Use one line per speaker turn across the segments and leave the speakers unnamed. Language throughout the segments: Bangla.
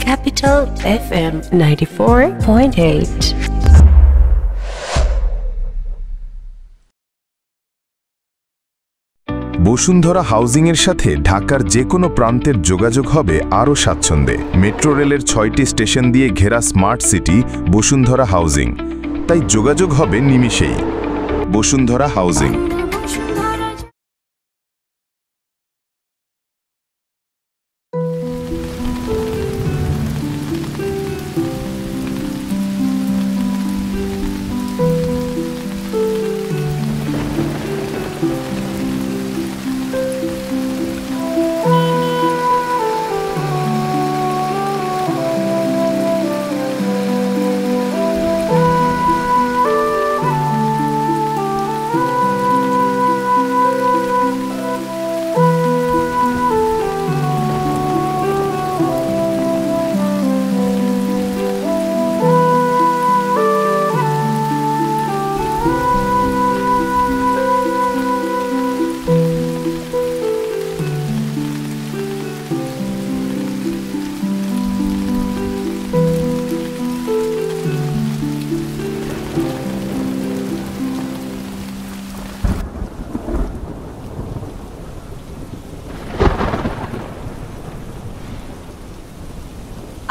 Capital FM 94.8.
বসুন্ধরা হাউজিং এর সাথে ঢাকার যে কোনো প্রান্তের যোগাযোগ হবে আরও স্বাচ্ছন্দ্যে। মেট্রো রেলের 6টি স্টেশন দিয়ে ঘেরা স্মার্ট সিটি বসুন্ধরা হাউজিং, তাই যোগাযোগ হবে নিমিষেই। বসুন্ধরা হাউজিং।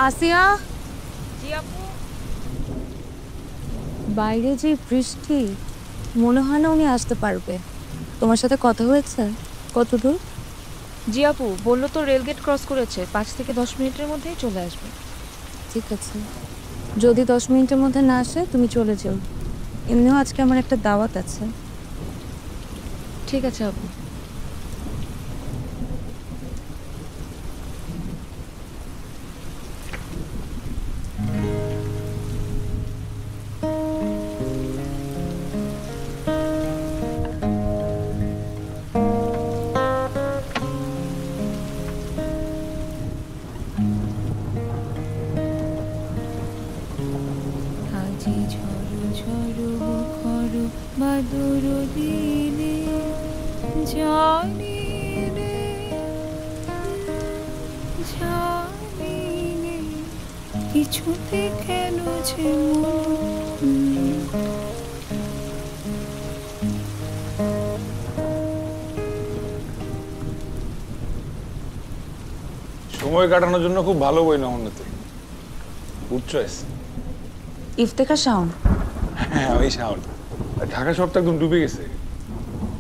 আসিয়া, জি আপু। বাইরে যে বৃষ্টি, মনে হয় না উনি আসতে পারবে। তোমার সাথে কথা হয়েছে? কত দূর?
জি আপু, বললো তো রেলগেট ক্রস করেছে, 5 থেকে 10 মিনিটের মধ্যেই চলে আসবে।
ঠিক আছে, যদি 10 মিনিটের মধ্যে না আসে তুমি চলে যাও। এমনিও আজকে আমার একটা দাওয়াত আছে।
ঠিক আছে আপু।
কিছুতে কেন যে
সময় কাটানোর জন্য খুব ভালো বই না উন্নতি। Good choice.
ইফতেখার শাওন।
হ্যাঁ, ওই শাওন। ঢাকা শহরটা একদম ডুবে গেছে।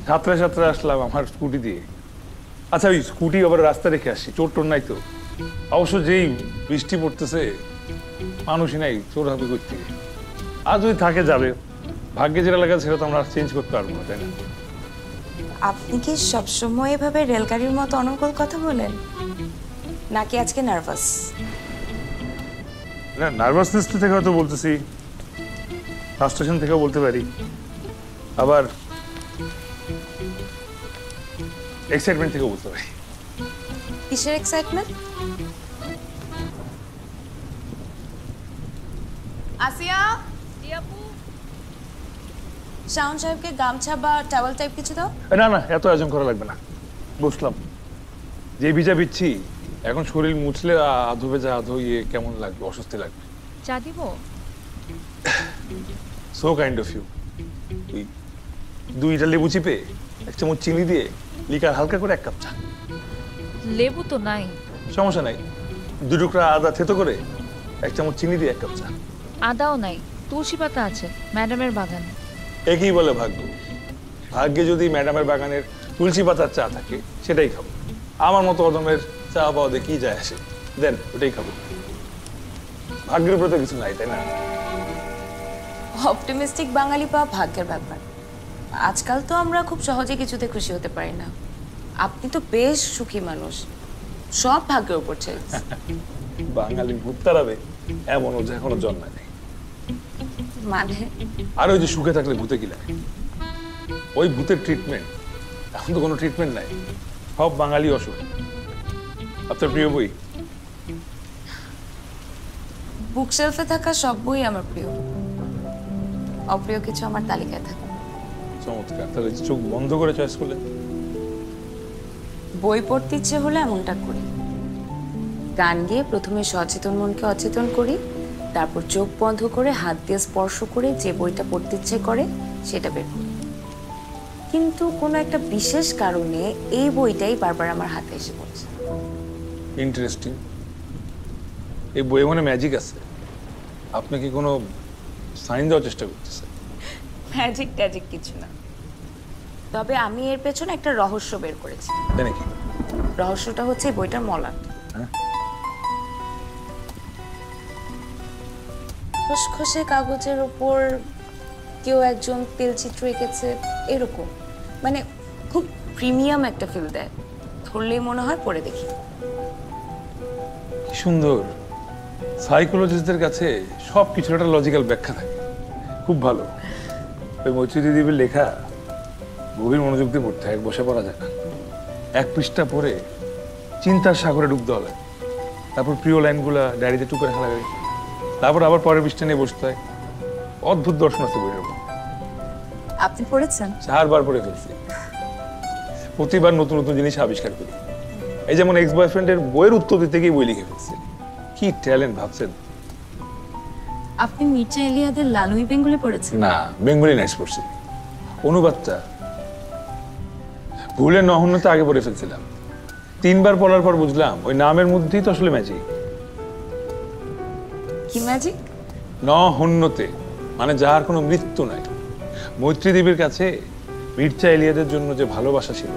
সাতটায় আসলাম আমার স্কুটি দিয়ে। আচ্ছা, ওই স্কুটি আবার রাস্তা রেখে আসছি, চোর টোর নাই তো? অবশ্য যেই বৃষ্টি পড়তেছে মানুষই নাই, চোর হবে করতে। আর যদি থাকে যাবে, ভাগ্যে যেটা লাগা সেটা তো আমরা চেঞ্জ করতে পারবো না, তাই না?
আপনি কি সবসময় এভাবে রেলগাড়ির মতো অনর্গল কথা বলেন, নাকি আজকে নার্ভাস?
না, নার্ভাসনেস থেকে হয়তো বলতেছি, ফ্রাস্ট্রেশন থেকেও বলতে পারি, আবার এক্সাইটমেন্ট থেকেও বলতে পারি।
কিসের এক্সাইটমেন্ট? আসিয়া,
জি আপু।
শাওন সাহেবকে গামছা বা টাওয়েল টাইপ কিছু দাও।
না না, এত আয়োজন করা লাগবে না, বসলাম। যে ভিজা বিচ্ছি, এখন শরীর মুছলে আধো ভেজা আধো ইয়ে কেমন লাগবে, অস্বস্তি লাগবে।
চা দিব?
So kind of you. ওই 2টা লেবু চিপে 1 চামচ চিনি দিয়ে লিকার হালকা করে 1 কাপ চা।
লেবু তো নাই।
সমস্যা নাই, 2 টুকরা আদা থেতো করে 1 চামচ চিনি দিয়ে 1 কাপ চা।
আদাও নাই, তুলসী পাতা আছে ম্যাডামের বাগানে।
একই বলে ভাগ্য। ভাগ্যে যদি ম্যাডামের বাগানের তুলসী পাতার চা থাকে সেটাই খাবো। আমার মতো অদমের চা পাওয়া দিয়ে কি যায় আসে, দেন ওটাই খাবো। ভাগ্যের উপরে তো কিছু নাই, তাই না?
অপটিমিস্টিক বাঙালি পাওয়া ভাগ্যের ব্যাপার। আজকাল তো আমরা খুব সহজে কিছুতে খুশি হতে পারি না। আপনি তো বেশ সুখী মানুষ, সব ভাগ্যের উপর ছেড়েছে।
বাঙালি ভূত তাড়াবে এমন ওঝা এখনো জন্মায় নেই।
মানে?
আর ওই যে সুখে থাকলে ভূতে কি লাগে, ওই ভূতের ট্রিটমেন্ট। এখন তো কোনো ট্রিটমেন্ট নাই, সব বাঙালি অসুখ। আপনার প্রিয় বই?
বুকশেলফে থাকা সব বই আমার প্রিয়, অপ্রিয় কিছু আমার তালিকায় থাকে।
চমৎকার, তাহলে চোখ বন্ধ করে চয়েস করলে?
বই পড়তে ইচ্ছে হলে এমনটা করি, গান গেয়ে প্রথমে সচেতন মনকে অচেতন করি, তারপর চোখ বন্ধ করে হাত দিয়ে স্পর্শ করে যে বইটা পড়তে ইচ্ছে করে সেটা বের করি। কিন্তু কোনো একটা বিশেষ কারণে এই বইটাই বারবার আমার হাতে এসে পড়ছে।
ইন্টারেস্টিং। এই বইয়ে মানে ম্যাজিক আছে। আপনি কি কোনো সাইন দেওয়ার চেষ্টা করতেছেন?
ম্যাজিক ট্যাজিক কিছু না, তবে আমি এর পেছনে একটা রহস্য বের করেছি।
তাই নাকি?
রহস্যটা হচ্ছে এই বইটার মলাট। খসখসে কাগজের উপর কেউ একজন তেলচিত্র এঁকেছে, এরকম মানে খুব প্রিমিয়াম একটা ফিল দেয়। ধরলেই মনে হয় পড়ে দেখি।
কি সুন্দর। সাইকোলজিস্টদের কাছে সব কিছুর একটা লজিক্যাল ব্যাখ্যা থাকে। খুব ভালো। ওই মৈত্রী দেবীর লেখা গভীর মনোযোগ দিয়ে পড়তে হয়, বসে পড়া যায় না। এক পৃষ্ঠা পড়ে চিন্তার সাগরে ডুব দেওয়া লাগে, তারপর প্রিয় লাইনগুলা ডায়েরিতে টুকে রাখা লাগে, তারপর আবার পরের পৃষ্ঠা নিয়ে বসতে হয়। অদ্ভুত দর্শন আছে বইয়ের উপর।
আপনি পড়েছেন?
4 বার পড়ে ফেলছি। প্রতিবার নতুন নতুন জিনিস আবিষ্কার করি। এই যেমন এক্স বয়ফ্রেন্ডের বইয়ের উত্তর দিতে গিয়ে বই লিখে ফেলছি। কি ট্যালেন্ট ভাবছেন?
আপনি মির্জা এলিয়াদের লালুই বেঙ্গলি পড়েছেন?
না, বেঙ্গলি নাইটস পড়ছি। অনুবাদটা ভুলে নহন্যতে আগে পড়ে ফেলছিলাম। 3 বার পড়ার পর বুঝলাম ওই নামের মধ্যেই তো আসলে ম্যাজিক।
কি ম্যাজিক?
নহন্যতে মানে যার কোনো মৃত্যু নাই। মৈত্রী দেবীর কাছে মির্জা এলিয়াদের জন্য যে ভালোবাসা ছিল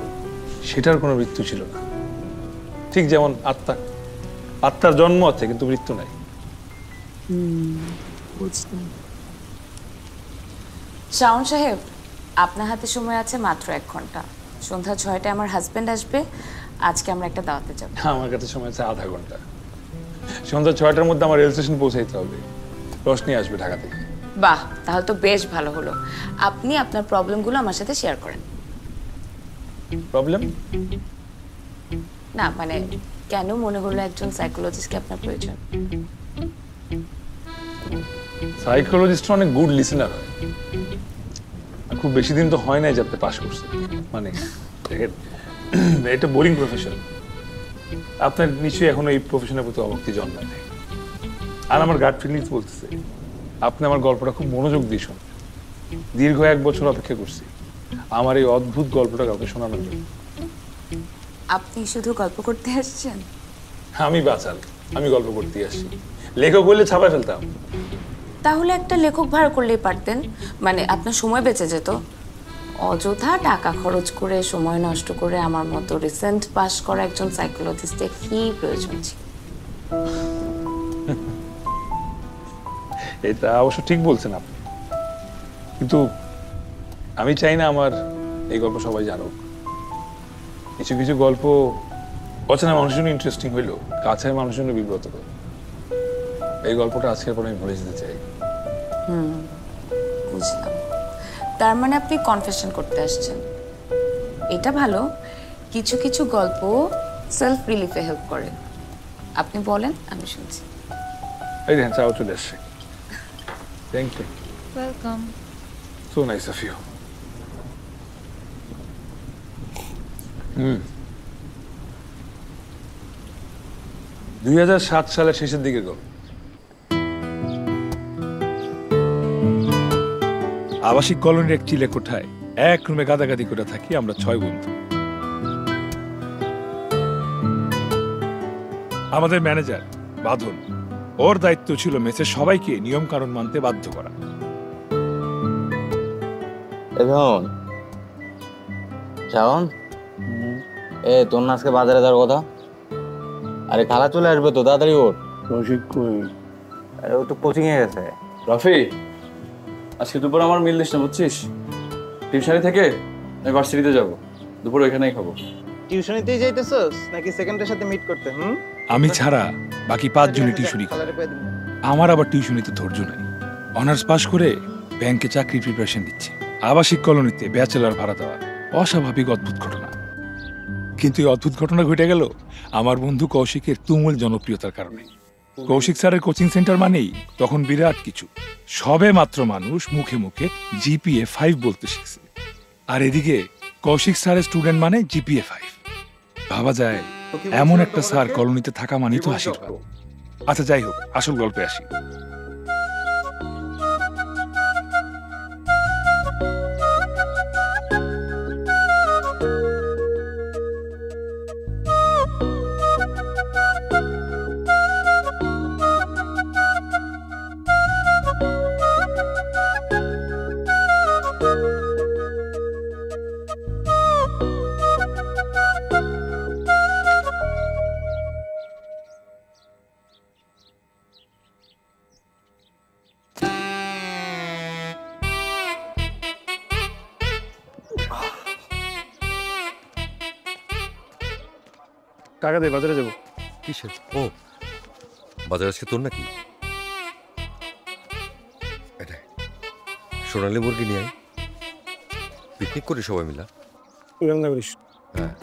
সেটার কোনো মৃত্যু ছিল না। ঠিক যেমন আত্মার জন্ম আছে কিন্তু মৃত্যু নাই।
বুঝলাম।
শাওন সাহেব, আপনার হাতে সময় আছে মাত্র 1 ঘন্টা। সন্ধ্যা 6টায় আমার হাজবেন্ড আসবে। আজকে আমরা একটা দাওয়াতে যাব।
আমার কাছে সময় আছে আধা ঘন্টা। সন্ধ্যা 6টার মধ্যে আমার রেল স্টেশন পৌঁছাইতে হবে। রশনি আসবে ঢাকা থেকে।
বাহ, তাহলে তো বেশ ভালো হলো। আপনি আপনার প্রবলেমগুলো আমার সাথে শেয়ার করেন।
প্রবলেম?
না মানে কেন মনে হলো একজন সাইকোলজিস্টকে আপনার প্রয়োজন?
সাইকোলজিস্ট অনেক গুড লিসেনার হয়। খুব বেশি দিন তো হয় নাই যাতে পাস করছে। মানে এটা বোরিং প্রফেশন। আপনার নিশ্চয়ই এখনো এই প্রফেশনের প্রতি অভক্তি জন্মায় নাই। আর আমার গাট ফিলিংস বলতেছে আপনি আমার গল্পটা খুব মনোযোগ দিয়ে শুনুন। দীর্ঘ 1 বছর অপেক্ষা করছি আমার এই অদ্ভুত গল্পটা কাউকে শোনানোর জন্য।
আপনি শুধু গল্প করতে আসছেন?
আমি বাচাল, আমি গল্প করতে আসছি। লেখক বললে ছাপায় ফেলতাম।
তাহলে একটা লেখক ভাড়া করলেই পারতেন, মানে আপনার সময় বেঁচে যেত। অযথা টাকা খরচ করে সময় নষ্ট করে আমার মতো রিসেন্ট পাস করা একজন সাইকোলজিস্টের কি প্রয়োজন ছিল?
এটা অবশ্য ঠিক বলছেন আপনি, কিন্তু আমি চাই না আমার এই গল্প সবাই জানুক। কিছু কিছু গল্প অচেনা মানুষের জন্য ইন্টারেস্টিং হইলো, কাছের মানুষের জন্য বিব্রতকর। এই গল্পটা আজকের পর আমি ভুলে যেতে চাই।
বুঝলাম। তার মানে আপনি কনফেশন করতে আসছেন। এটা ভালো। কিছু কিছু গল্প সেলফ রিলিফে হেল্প করে। আপনি বলেন, আমি শুনছি।
এই দেখেন চাও চলে আসছে। Thank you.
Welcome.
So nice of you. 2007 সালের শেষের দিকে গল্প। আবাসিক কলোনির এক চিলে কোঠায় এক রুমে গাদাগাদি করে থাকি আমরা 6 বন্ধু। আমাদের ম্যানেজার বাঁধন, ওর দায়িত্ব ছিল মেসের সবাইকে নিয়ম কানুন মানতে বাধ্য করা।
এখন শাওন, তোর না আজকে বাজারে যাওয়ার কথা? আরে খালা চলে আসবে তো, তাড়াতাড়ি ওঠ। আরে ও তো কোচিং এ গেছে।
রাফি, আজকে দুপুর আমার মিল দিস না, বুঝছিস? টিউশনি থেকে আমি ভার্সিটিতে যাবো, দুপুর ওইখানেই খাবো।
টিউশনিতেই যাইতেছস নাকি সেকেন্ডের সাথে মিট করতে?
আমি ছাড়া বাকি 5 জনই টিউশনি করে। আমার আবার টিউশনিতে ধৈর্য নাই। অনার্স পাশ করে ব্যাংকে চাকরির প্রিপারেশন দিচ্ছি। আবাসিক কলোনিতে ব্যাচেলর ভাড়া দেওয়া অস্বাভাবিক অদ্ভুত ঘটনা। কিন্তু এই অদ্ভুত ঘটনা ঘটে গেল আমার বন্ধু কৌশিকের তুমুল জনপ্রিয়তার কারণে। কৌশিক স্যারের কোচিং সেন্টার মানেই তখন বিরাট কিছু। সবে মাত্র মানুষ মুখে মুখে জিপিএ 5 বলতে শিখছে। আর এদিকে কৌশিক স্যারের স্টুডেন্ট মানে জিপিএ 5। ভাবা যায় এমন একটা স্যার কলোনিতে থাকা মানেই তো আশীর্বাদ। আচ্ছা যাই হোক, আসল গল্পে আসি।
টাকা দে, বাজারে যাবো।
কিসের? ও বাজার আজকে তোর নাকি? সোনালি মুরগি নিয়ে আয়, পিকনিক করি সবাই মিলা।
তুই রান্না করিস?
হ্যাঁ।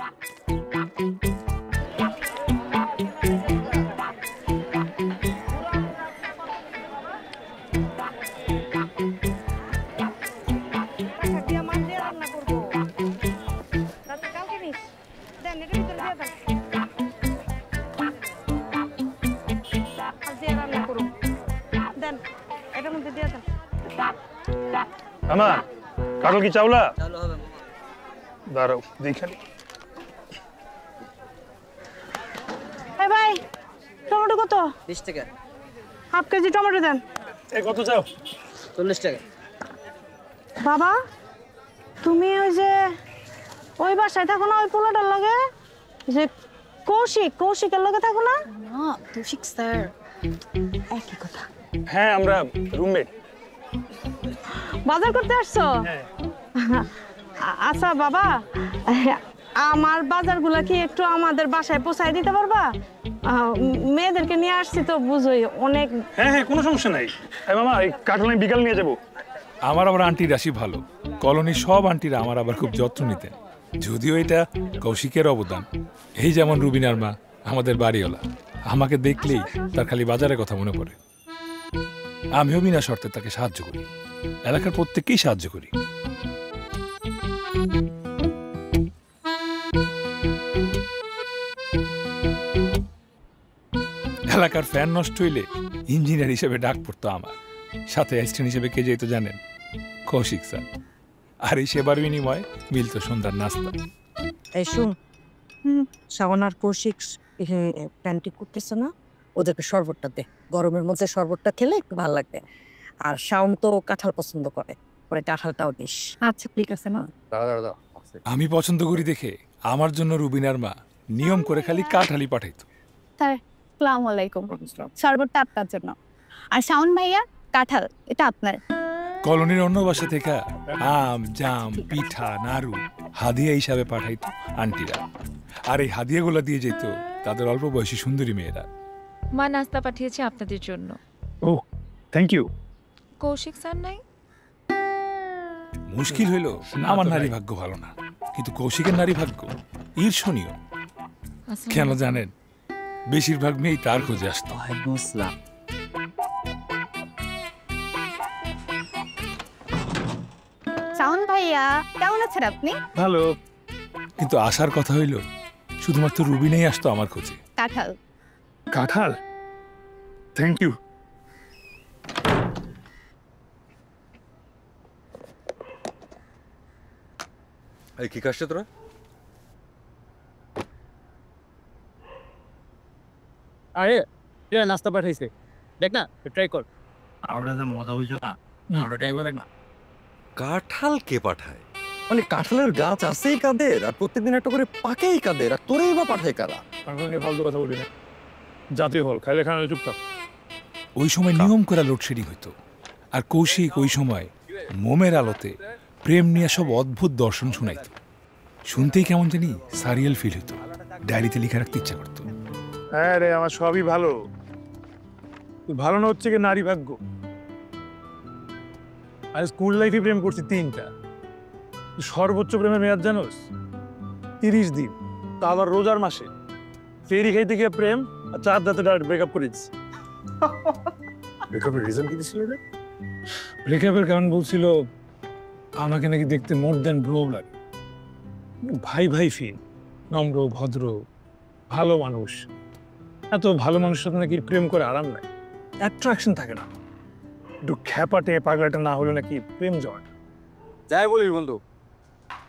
আমার কাটল কি চাউলা? দাঁড়াও দেখানি।
ভাই টমেটো কত?
20 টাকা।
হাফ কেজি টমেটো দেন।
কত চাও?
40 টাকা।
বাবা তুমি ওই যে ওই বাসায় থাকো না, ওই পোলাটার লগে, যে কৌশিকের লগে থাকো না?
না কৌশিক স্যার, একই কথা।
হ্যাঁ আমরা রুমমেট।
বাজার করতে আসছো? আচ্ছা বাবা, আমার বাজারগুলা কি একটু আমাদের বাসায় পৌঁছায় দিতে পারবা? মেয়েদেরকে নিয়ে আসছি তো বুঝোই অনেক।
হ্যাঁ হ্যাঁ কোনো সমস্যা নাই। মামা এই কাঠল আমি বিকাল নিয়ে যাবো।
আমার আবার আন্টির রাশি ভালো, কলোনির সব আন্টিরা আমার আবার খুব যত্ন নিতেন। যদিও এটা কৌশিকের অবদান। এই যেমন রুবিনার মা, আমাদের বাড়িওয়ালা, আমাকে দেখলেই তার খালি বাজারের কথা মনে পড়ে। আমিও বিনা শর্তে তাকে সাহায্য করি, এলাকার প্রত্যেককেই সাহায্য করি। এলাকার ফ্যান নষ্ট হইলে ইঞ্জিনিয়ার হিসেবে ডাক পড়তো আমার, সাথে অ্যাসিস্ট্যান্ট হিসেবে কে যেত জানেন? কৌশিক স্যার। আর এই সেবার বিনিময় মিলত সন্ধ্যার নাস্তা।
এই শুন, শাওন আর কৌশিক প্যান্টি করতেছে না, ওদেরকে শরবতটা দে। গরমের মধ্যে শরবতটা খেলে একটু ভালো লাগবে। আর শাওন তো কাঁঠাল পছন্দ করে, পরে কাঁঠালটাও দিস। আচ্ছা ঠিক আছে না?
আমি পছন্দ করি দেখে আমার জন্য রুবিনার মা নিয়ম করে খালি কাঁঠালই পাঠাইতো।
স্যার আসসালামু আলাইকুম। শরবতটা আপনার জন্য, আর শাওন ভাইয়া কাঁঠাল এটা আপনার।
কলোনির অন্য বাসা থেকে আম, জাম, পিঠা, নাড়ু হাদিয়া হিসাবে পাঠাইতো আন্টিরা। আর এই হাদিয়াগুলো দিয়ে যেত তাদের অল্প বয়সী সুন্দরী মেয়েরা।
মা নাস্তা পাঠিয়েছে আপনাদের জন্য।
ও থ্যাংক ইউ।
কৌশিক স্যার নাই?
মুশকিল হইল আমার নারী ভাগ্য ভালো না, কিন্তু কৌশিকের নারী ভাগ্য ঈর্ষণীয়। কেন জানেন? বেশিরভাগ মেয়েই তার খোঁজে আসতো।
শাওন ভাইয়া কেমন আছেন আপনি?
ভালো।
কিন্তু আসার কথা হইল শুধুমাত্র রুবিনাই আসতো আমার খোঁজে।
কাঁঠাল।
কাঁঠাল? Thank you.
এই কি কাজটা তোরা?
আরে এরা নাস্তা পাঠাইছে, দেখ না, ট্রাই কর।
আমরা যা মজা হইছে না, আমরা ট্রাই করে দেখ না।
কাঁঠাল কে পাঠায়?
মানে কাঁঠালের গাছ আছেই কাদের, আর প্রত্যেকদিন একটা করে পাকেই কাদের, আর তোরেই বা পাঠায় কারা?
ফালতু কথা বলবি না, জাতীয় ফল খাইলে খানা চুপচাপ।
ওই সময় নিয়ম করা লোডশেডিং হইতো, আর কৌশিক ওই সময় মোমের আলোতে প্রেম নিয়ে সব অদ্ভুত দর্শন শুনাইত। শুনতেই কেমন জানি সারিয়াল ফিল হইতো, ডায়েরিতে লিখে রাখতে ইচ্ছা করতো।
হ্যাঁ রে, আমার সবই ভালো। ভালো না হচ্ছে কি নারী ভাগ্য। আর স্কুল লাইফে প্রেম করছি 3টা। সর্বোচ্চ প্রেমের মেয়াদ জানোস 30 দিন, তা আবার রোজার মাসে। ফেরি খাইতে গিয়ে প্রেম, আর 4 দাঁতে ব্রেকআপ করে দিচ্ছি। ব্রেকআপের রিজন কি ছিল রে? ব্রেকআপের কারণ বলছিল আমাকে নাকি দেখতে মোর দেন ব্রো লাগে, ভাই ভাই ফিল, নম্র ভদ্র, ভালো মানুষ, এত ভালো মানুষের সাথে নাকি প্রেম করে আরাম নাই, অ্যাট্রাকশন থাকে না। একটু খ্যাপাটে পাগলাটে না হলে নাকি প্রেম জয়।
যাই বলিস বন্ধু,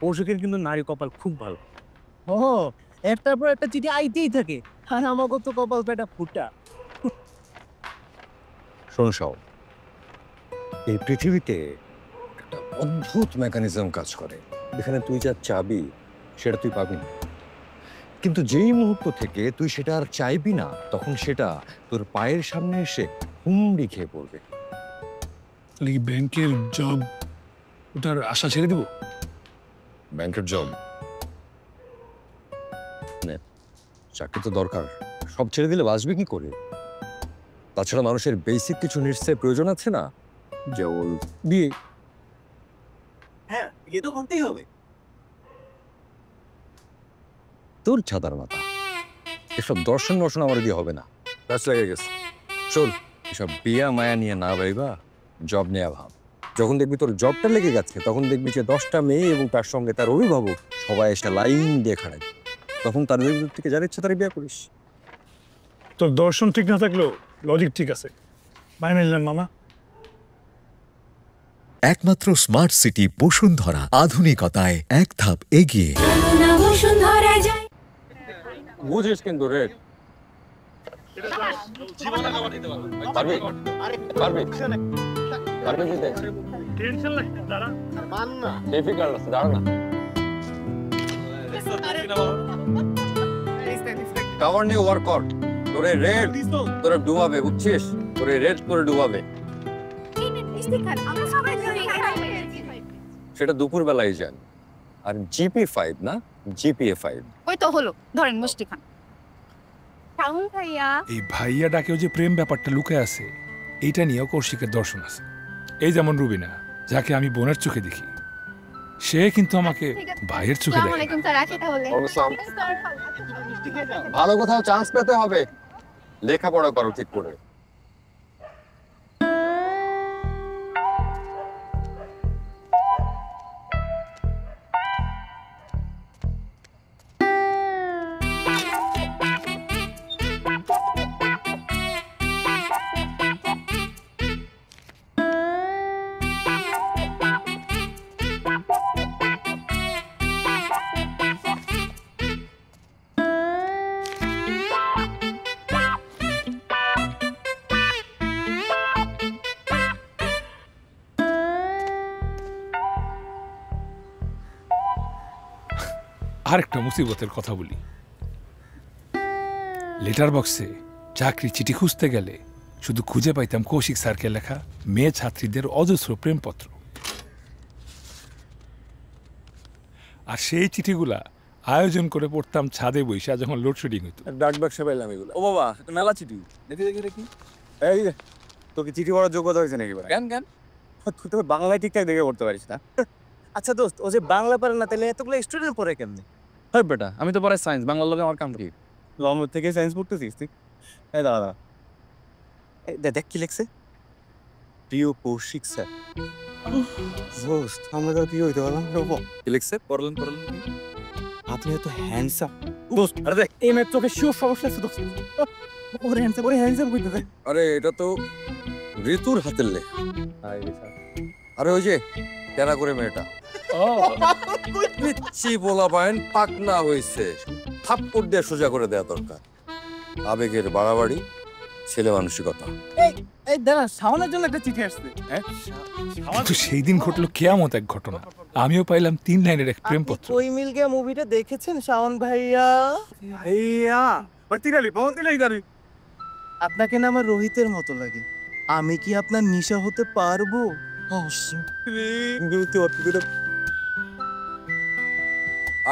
কৌশিকের কিন্তু নারী কপাল খুব ভালো। ও, একটার পর একটা চিঠি আইতেই থাকে, আর আমাকে তো কপাল পেটা ফুটা।
শোন সব, এই পৃথিবীতে একটা অদ্ভুত মেকানিজম কাজ করে, এখানে তুই যা চাবি সেটা তুই পাবি না, কিন্তু যেই মুহূর্ত থেকে তুই সেটা আর চাইবি না, তখন সেটা তোর পায়ের সামনে এসে হুমড়ি খেয়ে পড়বে।
ব্যাংকের জব ওটার আশা ছেড়ে দিব?
ব্যাংকের জব চাকরি তো দরকার, সব ছেড়ে দিলে বাঁচবে কি করে? তাছাড়া মানুষের বেসিক কিছু নিশ্চয় প্রয়োজন আছে না, যেমন বিয়ে।
হ্যাঁ, বিয়ে তো করতেই হবে।
তোর ছাতার মাথা, এসব দর্শন বর্শন আমার দিয়ে হবে না, ব্যাস লেগে গেছে। চল, এসব বিয়া মায়া নিয়ে না ভাইবা, জব নেওয়া ভাব। যখন দেখবি তোর জবটা লেগে গেছে, তখন দেখবি যে 10টা মেয়ে এবং তার সঙ্গে তার অভিভাবক সবাই এসে লাইন দিয়ে খাড়ায়, তখন তাদের ভিতর থেকে যার ইচ্ছা তারা বিয়ে করিস।
তোর দর্শন ঠিক না থাকলেও লজিক ঠিক আছে, মাইনে নিলাম মামা।
একমাত্র স্মার্ট সিটি বসুন্ধরা, আধুনিকতায় এক ধাপ এগিয়ে।
বুঝিস কিন্তু রেট পারবি পারবি পারবি দিতে
টেনশন নাই, দাঁড়া মান না,
ডিফিকাল্ট আছে, দাঁড়া না। কাভার নিয়ে ওয়ার্ক কর, তোরে রেড তোরে ডুবাবে, বুঝছিস? তোরে রেড করে ডুবাবে, সেটা দুপুর বেলায় যান। আর GP5 না, GPA5।
ওই তো হলো, ধরেন মুষ্টি খান। শাওন ভাইয়া,
এই ভাইয়া ডাকেও যে প্রেম ব্যাপারটা লুকায় আছে, এইটা নিয়েও কৌশিকের দর্শন আছে। এই যেমন রুবিনা, যাকে আমি বোনের চোখে দেখি, সে কিন্তু আমাকে ভাইয়ের চোখে দেখে।
ভালো কোথাও চান্স পেতে হবে, লেখাপড়া করো ঠিক করে।
আরেকটা মুসিবতের কথা বলি, লেটার বক্সে চাকরি চিঠি খুঁজতে গেলে শুধু খুঁজে পাইতাম কৌশিক স্যারকে লেখা মেয়ে ছাত্রীদের অজস্র প্রেমপত্র। আর সেই চিঠিগুলা আয়োজন করে পড়তাম ছাদে বৈশা যখন লোডশেডিং হইতো।
ডাক বাক্সে পাইলাম এগুলো। ও বাবা, মেলা চিঠি, দেখি দেখি দেখি। এই যে তোকে চিঠি পড়ার যোগ্যতা হয়েছে নাকি? কেন কেন? তুই তো বাংলায় ঠিকঠাক দেখে পড়তে পারিস না।
আচ্ছা দোস্ত, ও যে বাংলা পারে না, তাহলে এতগুলো স্টুডেন্ট পড়ে কেমনি?
হয় বেটা, আমি তো পড়াই সায়েন্স, বাংলার লোকে আমার কাম কি?
লম্বর থেকে সায়েন্স পড়তেছিস তুই? এই দাদা দেখ কি লেখছে, প্রিয় কৌশিক স্যার। দোস্ত, আমরা তো প্রিয় হইতে পারলাম। কি লেখছে?
পড়লেন
আপনি এত হ্যান্ডসাম। দোস্ত, আরে দেখ, এই মেয়ের চোখে শিওর সমস্যা আছে দোস্ত। ওরে হ্যান্ডসাম কইতেছে। আরে এটা তো ঋতুর হাতের লেখা। আরে ওই যে তেরা করে মেয়েটা, পিচ্ছি বলা পায়েন পাকনা হয়েছে, থাপ্পড় দিয়ে সোজা করে দেয়া দরকার। আবেগের বাড়াবাড়ি, ছেলে মানসিকতা।
এই দাঁড়া, শাওনের জন্য একটা চিঠি আসছে।
কিন্তু সেই দিন ঘটলো কেয়ামত এক ঘটনা। আমিও পাইলাম 3 লাইনের এক প্রেমপত্র।
ওই মিল গিয়া মুভিটা দেখেছেন শাওন ভাইয়া? ভাইয়া আপনাকে না আমার রোহিতের মতো লাগে, আমি কি আপনার নিশা হতে পারবো?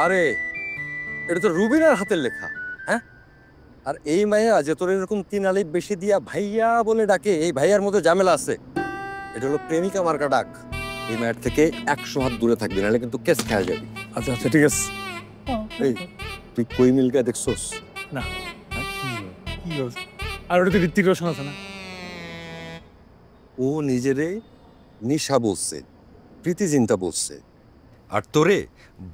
আরে এটা তো রুবিনার হাতের লেখা। হ্যাঁ, আর এই মায়া যে তোর এরকম 3 আলিফ বেশি দিয়া ভাইয়া বলে ডাকে, এই ভাইয়ার মধ্যে ঝামেলা আছে। এটা হলো প্রেমিকা মার্কা ডাক। এই মায়ের থেকে 100 হাত দূরে থাকবি, নাহলে কিন্তু কেস খেয়ে যাবি।
আচ্ছা আচ্ছা, ঠিক আছে।
এই তুই কই মিলকা দেখছস?
না। কি বলছ? আর ওটা তো ঋত্বিক রোশন আছে না?
ও নিজেরে নিশা বলছে, প্রীতি চিন্তা বলছে,
আর তোরে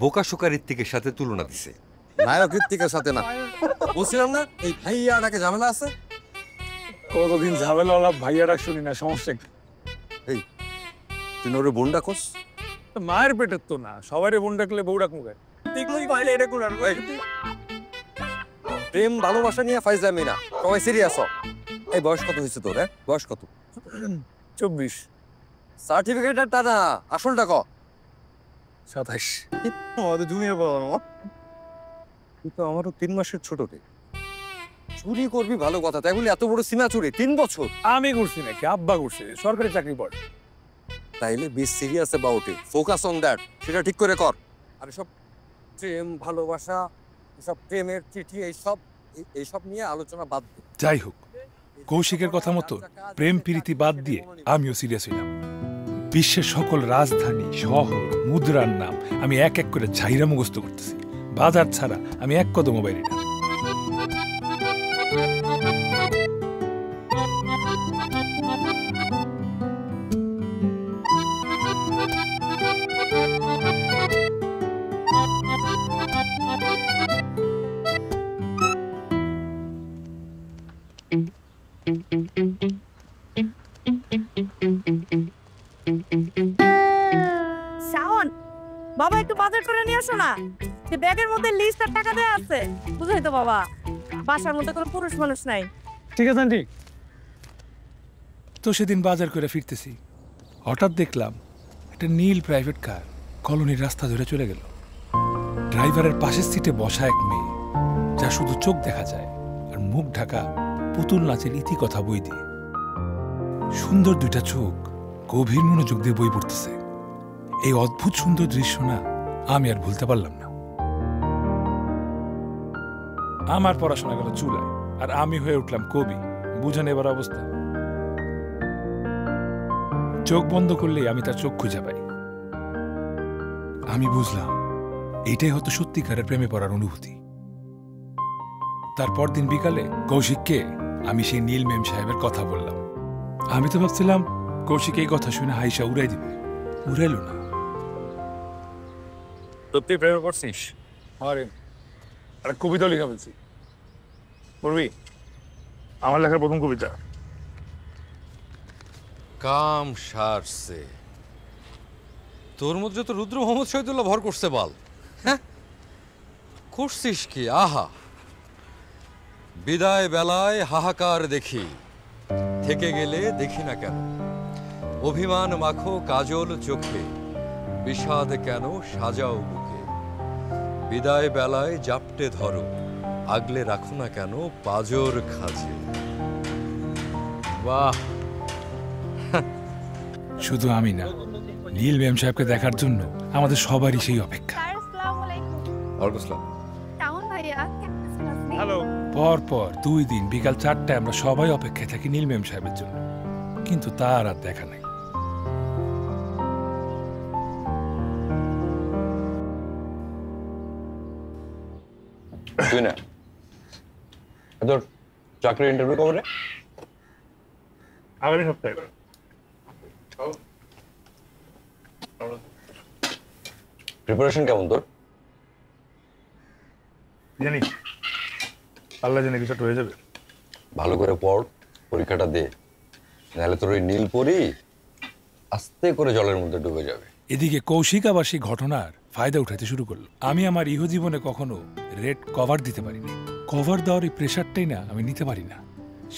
বোকা শোকা ঋত্বিকের সাথে তুলনা দিছে।
নায়ক ঋত্বিকের সাথে না। বলছিলাম না এই ভাইয়াটাকে ঝামেলা আছে।
কতদিন ঝামেলা ভাইয়া ডাক শুনি না, সমস্যা কি?
এই তুই ওরে বোন ডাকস?
মায়ের পেটের তো না, সবারই বোন ডাকলে বউ ডাক মুখে।
প্রেম ভালোবাসা নিয়ে ফাইজলামি না, সবাই সিরিয়াস হ। এই বয়স কত হয়েছে তোর? বয়স কত?
24।
সার্টিফিকেটের টা না, আসলটা ক।
27।
আমাদের জুনিয়র বলো, তুই তো আমারও 3 মাসের ছোট রে। চুরি করবি ভালো কথা, তাই বলি এত বড় সিনা চুরি 3 বছর?
আমি করছি নাকি, আব্বা করছে, সরকারি চাকরি পড়ে।
তাইলে be serious about it, focus on that, সেটা ঠিক করে কর। আর সব প্রেম ভালোবাসা, এসব প্রেমের চিঠি, এইসব নিয়ে আলোচনা বাদ দে।
যাই হোক, কৌশিকের কথা মতো প্রেম প্রীতি বাদ দিয়ে আমিও সিরিয়াস হইলাম। বিশ্বের সকল রাজধানী, শহর, মুদ্রার নাম আমি এক এক করে ঝাইরা মুখস্থ করতেছি। বাজার ছাড়া আমি এক কদমও বাইরে না।
শাওন, বাবা একটু বাজার করে নিয়ে আসো না। যে ব্যাগের মধ্যে লিস্ট আর টাকা দেয়া আছে, বুঝাই তো বাবা, বাসার মধ্যে কোনো পুরুষ মানুষ নাই।
ঠিক আছে আন্টি।
তো সেদিন বাজার করে ফিরতেছি, হঠাৎ দেখলাম একটা নীল প্রাইভেট কার কলোনির রাস্তা ধরে চলে গেল। ড্রাইভারের পাশের সিটে বসা এক মেয়ে, যা শুধু চোখ দেখা যায় আর মুখ ঢাকা পুতুল নাচের ইতি কথা বই দিয়ে। সুন্দর দুইটা চোখ গভীর মনোযোগ দিয়ে বই পড়তেছে। এই অদ্ভুত সুন্দর দৃশ্য না আমি আর ভুলতে পারলাম না। আমার পড়াশোনা গেল চুলায়, আর আমি হয়ে উঠলাম কবি। বুঝেন এবার অবস্থা। চোখ বন্ধ করলেই আমি তার চোখ খুঁজে পাই। আমি বুঝলাম এইটাই হয়তো সত্যিকারের প্রেমে পড়ার অনুভূতি। তারপর দিন বিকালে কৌশিককে আমি সেই নীল মেম সাহেবের কথা বললাম। আমি তো ভাবছিলাম কৌশিক এই কথা শুনে হাইসা উড়াই দিবে, উড়াইল না।
সত্যি প্রেমে পড়ছিস? আরে একটা কবিতা লেখা বলছি, পড়বি? আমার লেখার প্রথম কবিতা।
কাম সারছে তোর মধ্যে তো রুদ্র মোহাম্মদ শহীদুল্লাহ ভর করছে বাল। হ্যাঁ করছিস কি? আহা, বিদায় বেলায় হাহাকার দেখি, থেকে গেলে দেখি না কেন। অভিমান মাখো কাজল চোখে, বিষাদ কেন সাজাও বুকে। বিদায় বেলায় জাপটে ধরো, আগলে রাখো না কেন পাজর খাজে। বাহ!
শুধু আমি না, নীল মেম সাহেবকে দেখার জন্য আমাদের সবারই সেই অপেক্ষা। পর পর 2 দিন বিকাল 4টায় আমরা সবাই অপেক্ষায় থাকি নীল মেম সাহেবের জন্য, কিন্তু তার আর দেখা নাই।
তুই না তোর চাকরির ইন্টারভিউ কবে?
আগামী সপ্তাহে।
প্রিপারেশন কেমন তোর?
জানি আল্লাহ জানে কিছু হয়ে যাবে।
ভালো করে পড়, পরীক্ষাটা দে, নাহলে তোর ওই নীল পরি আস্তে করে জলের মধ্যে ডুবে যাবে।
এদিকে কৌশিক আবার সেই ঘটনার ফায়দা উঠাতে শুরু করলো। আমি আমার ইহজীবনে কখনো রেড কভার দিতে পারিনি। কভার দেওয়ার এই প্রেশারটাই না আমি নিতে পারি না।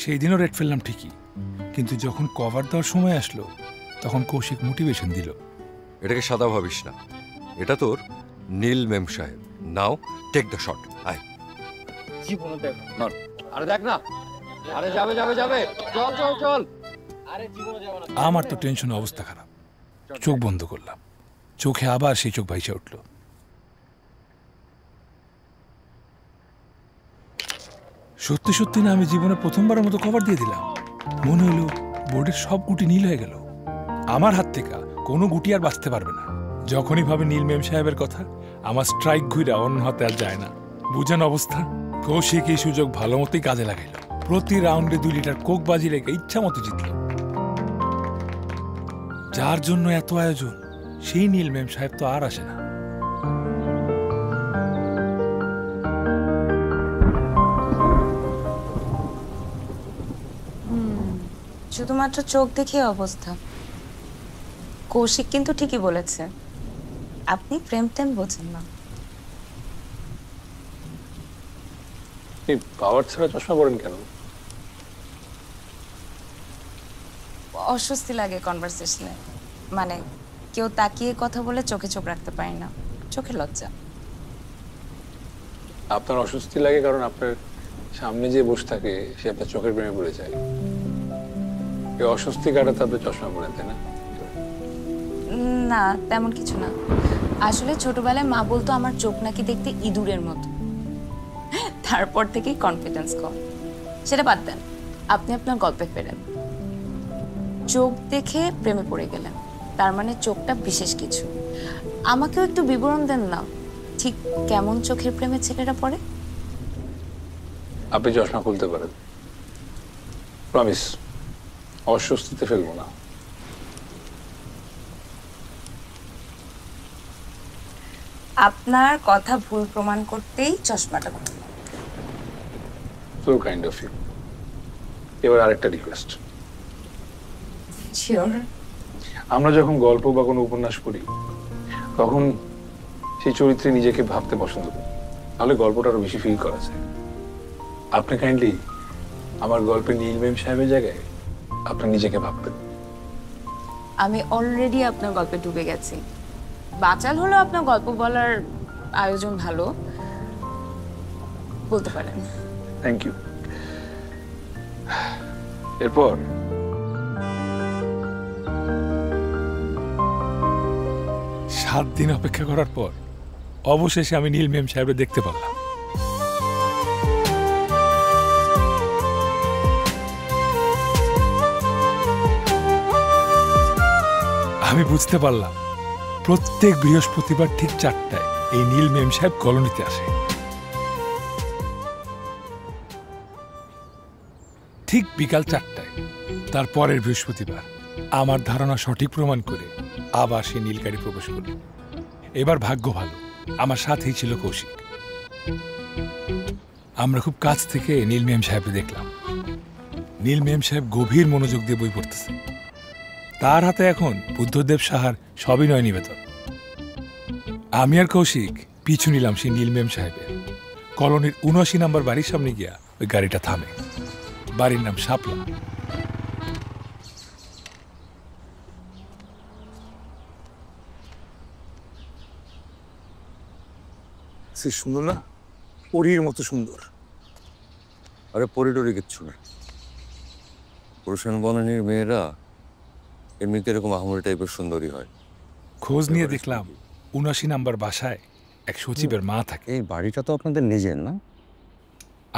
সেই দিনও রেড ফেললাম ঠিকই, কিন্তু যখন কভার দেওয়ার সময় আসলো তখন কৌশিক মোটিভেশন দিল।
এটাকে সাদা ভাবিস না, এটা তোর নীল মেম সাহেব। নাও টেক দ্য শট। আয়
জীবনে দেখ
না, আরে দেখ না, আরে যাবে যাবে যাবে, চল চল চল।
আরে জীবনে যাব না।
আমার তো টেনশনে অবস্থা খারাপ। চোখ বন্ধ করলাম, চোখে আবার সেই চোখ ভাইসে উঠল। সত্যি সত্যি না আমি জীবনে প্রথমবারের মতো কভার দিয়ে দিলাম। মনে হলো বোর্ডের সব গুটি নীল হয়ে গেল। আমার হাত থেকে কোনো গুটি আর বাঁচতে পারবে না। যখনই ভাবে নীল মেম সাহেবের কথা, আমার স্ট্রাইক ঘুরে অন্য হাতে আর যায় না। বুঝেন অবস্থা। কৌশিক এই সুযোগ ভালো মতোই কাজে লাগাইল। প্রতি রাউন্ডে 2 লিটার কোক বাজি রেখে ইচ্ছা মতো জিতল। যার জন্য এত আয়োজন, সেই নীল মেম সাহেব তো আর আসে না।
শুধুমাত্র চোখ দেখে অবস্থা। কৌশিক কিন্তু ঠিকই বলেছে, আপনি প্রেম টেম বোঝেন না।
পাওয়ার ছাড়া চশমা পরেন কেন?
অস্বস্তি লাগে কনভারসেশনে, মানে কেউ তাকিয়ে কথা বলে চোখে চোখ রাখতে পারি না, চোখে লজ্জা।
আপনার অস্বস্তি লাগে কারণ আপনার সামনে যে বসে থাকে সে আপনার চোখের প্রেমে পড়ে যায়। এই অস্বস্তি কাটাতে আপনি চশমা পরেন, তাই না?
না, তেমন কিছু না। আসলে ছোটবেলায় মা বলতো আমার চোখ নাকি দেখতে ইঁদুরের মতো, তারপর থেকেই কনফিডেন্স কম। সেটা বাদ দেন, আপনি আপনার গল্পে ফেরেন। চোখ দেখে প্রেমে পড়ে গেলেন, তার মানে চোখটা বিশেষ কিছু। আমাকেও একটু বিবরণ দেন না, ঠিক কেমন চোখের প্রেমে ছেলেরা পড়ে?
আপনি চশমা খুলতে পারেন, প্রমিস অস্বস্তিতে ফেলবো না।
আপনার কথা ভুল প্রমাণ করতেই চশমাটা খুললাম।
So kind of you. এবার আরেকটা রিকোয়েস্ট।
শিওর?
আমরা যখন গল্প বা কোনো উপন্যাস পড়ি তখন সেই চরিত্রে নিজেকে ভাবতে পছন্দ করি, তাহলে গল্পটা আরো বেশি ফিল করা যায়। আপনি কাইন্ডলি আমার গল্পে নীল মেম সাহেবের জায়গায় আপনার নিজেকে ভাববেন।
আমি অলরেডি আপনার গল্পে ডুবে গেছি। বাচাল হলো আপনার গল্প বলার আয়োজন ভালো, বলতে পারেন।
Thank you. এরপর
সাত দিন অপেক্ষা করার পর অবশেষে আমি নীল মেম সাহেবকে দেখতে পারলাম। আমি বুঝতে পারলাম প্রত্যেক বৃহস্পতিবার ঠিক 4টায় এই নীল মেম সাহেব কলোনিতে আসে। ঠিক বিকাল 4টায় তার পরের বৃহস্পতিবার আমার ধারণা সঠিক প্রমাণ করে আবার সে নীলগাড়ি প্রবেশ করল। এবার ভাগ্য ভালো, আমার সাথেই ছিল কৌশিক। আমরা খুব কাছ থেকে নীল মেম সাহেবকে দেখলাম। নীল মেম সাহেব গভীর মনোযোগ দিয়ে বই পড়তেছে। তার হাতে এখন বুদ্ধদেব সাহার সবিনয় নিবেদন। আমি আর কৌশিক পিছু নিলাম সেই নীল মেম সাহেবের। কলোনির ৭৯ নম্বর বাড়ির সামনে গিয়া ওই গাড়িটা থামে। বাড়ির নাম শাপলা।
সুন্দর না? পরীর মতো সুন্দর।
আরে পরি টরি কিচ্ছু না। পুরুষের বনানীর মেয়েরা এমনিতে এরকম আহমরি টাইপের সুন্দরী হয়।
খোঁজ নিয়ে দেখলাম ৭৯ নম্বর বাসায় এক সচিবের মা থাকে।
এই বাড়িটা তো আপনাদের নিজের না?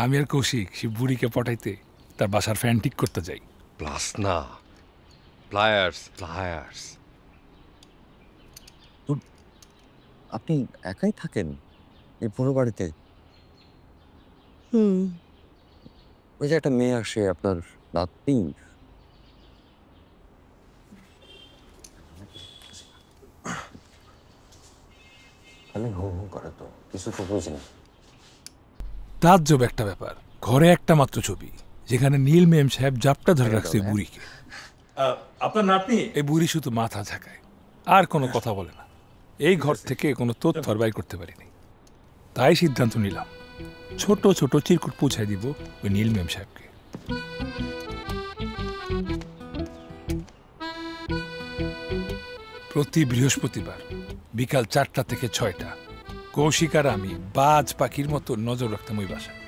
আমি আর কৌশিক সে বুড়িকে পটাইতে তার বাসার ফ্যান ঠিক করতে যাই।
প্লাস না, প্লায়ার্স প্লায়ার্স। আপনি একাই থাকেন এই পুরো বাড়িতে? ওই যে একটা মেয়ে আসে আপনার নাতনি, খালি হু হু করে, তো কিছু তো বুঝি না।
তাজ্জব একটা ব্যাপার, ঘরে একটা মাত্র ছবি যেখানে নীল মেম সাহেব জাপটা ধরে রাখছে বুড়িকে।
আপনার নাতনি?
এই বুড়ি শুধু মাথা ঝাঁকায়, আর কোনো কথা বলে না। এই ঘর থেকে কোনো তথ্য বাইর করতে পারিনি। তাই সিদ্ধান্ত নিলাম ছোট ছোট চিরকুট পৌঁছায় দিব ওই নীল মেম সাহেবকে। প্রতি বৃহস্পতিবার বিকাল 4টা থেকে 6টা কৌশিক আর আমি বাজ পাখির মতো নজর রাখতাম ওই বাসায়।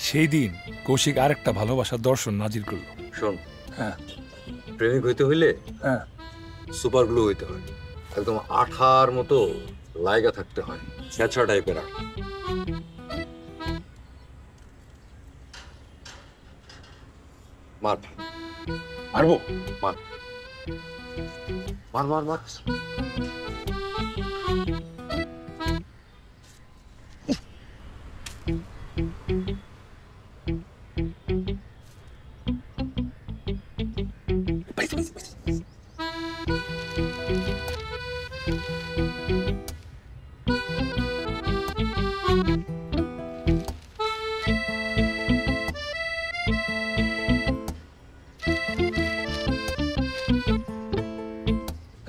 সেই দিন কৌশিক আরেকটা ভালোবাসার দর্শন নাজির করলো।
শোন, হ্যাঁ, প্রেমিক হইতে হইলে হ্যাঁ সুপার গ্লু হইতে হয়, একদম আঠার মতো লাইগা থাকতে হয়, স্যাঁচড়া টাইপের। মার
মারবো?
মার মার মার মার।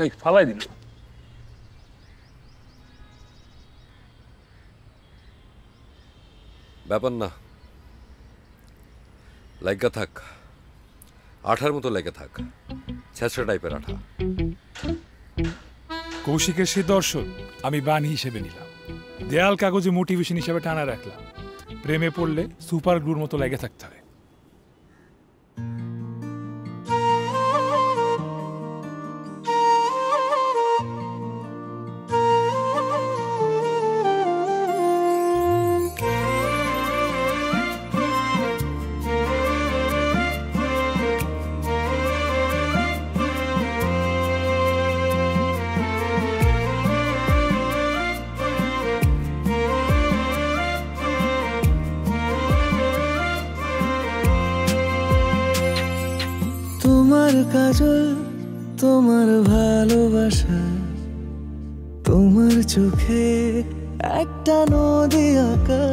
এই ফালাই দিল।
ব্যাপার না, লাইগা থাক, আঠার মতো লেগে থাক, ছেঁচড়া টাইপের আঠা।
কৌশিকের সে দর্শন আমি বাণী হিসেবে নিলাম, দেয়াল কাগজে মোটিভেশন হিসেবে টানা রাখলাম। প্রেমে পড়লে সুপার গ্লুর মতো লেগে থাকতে হয়।
তোমার কাজল, তোমার ভালোবাসা, তোমার চোখে একটা নদী আঁকা।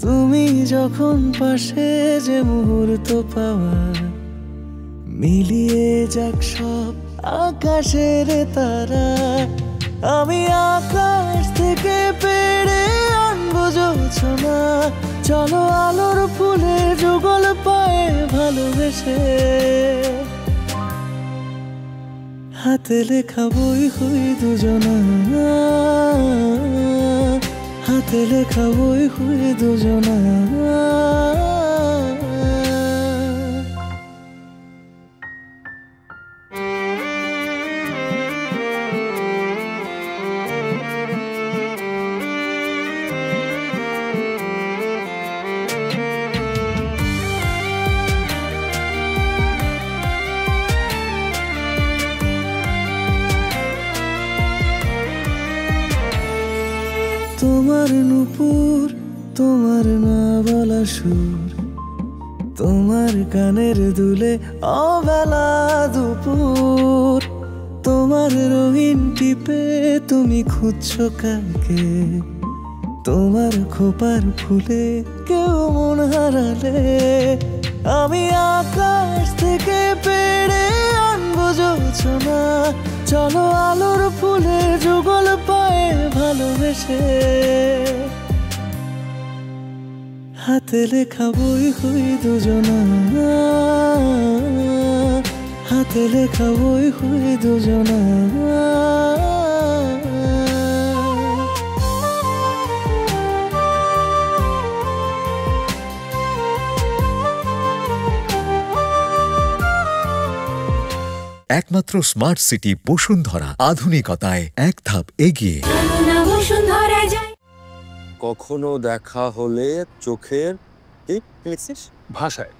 তুমি যখন পাশে যে মুহূর্ত পাওয়া, মিলিয়ে যাক সব আকাশের তারা। আমি আকাশ থেকে পেড়ে আনবো জোছনা, চলো আলোর ফুলে যুগল পায়ে ভালোবেসে। হাতে লেখা বই হই দুজনা, হাতে লেখা বই হই দুজনা। তোমার নুপুর, তোমার না বলা সুর, তোমার কানের দুলে অবেলা দুপুর। তোমার রঙিন টিপে তুমি খুঁজছো কাকে, তোমার খোপার ফুলে কেউ মন হারালে। আমি আকাশ থেকে পেড়ে আনবো জোছনা, চলো আলোর ফুলে যুগল পায়ে ভালোবেসে। হাতে লেখা বই হই দুজনা, হাতে লেখা বই হই দুজনা।
একমাত্র স্মার্ট সিটি বসুন্ধরা, আধুনিকতায় এক ধাপ এগিয়ে।
কখনো দেখা হলে চোখের কি লিখছিস
ভাষায়।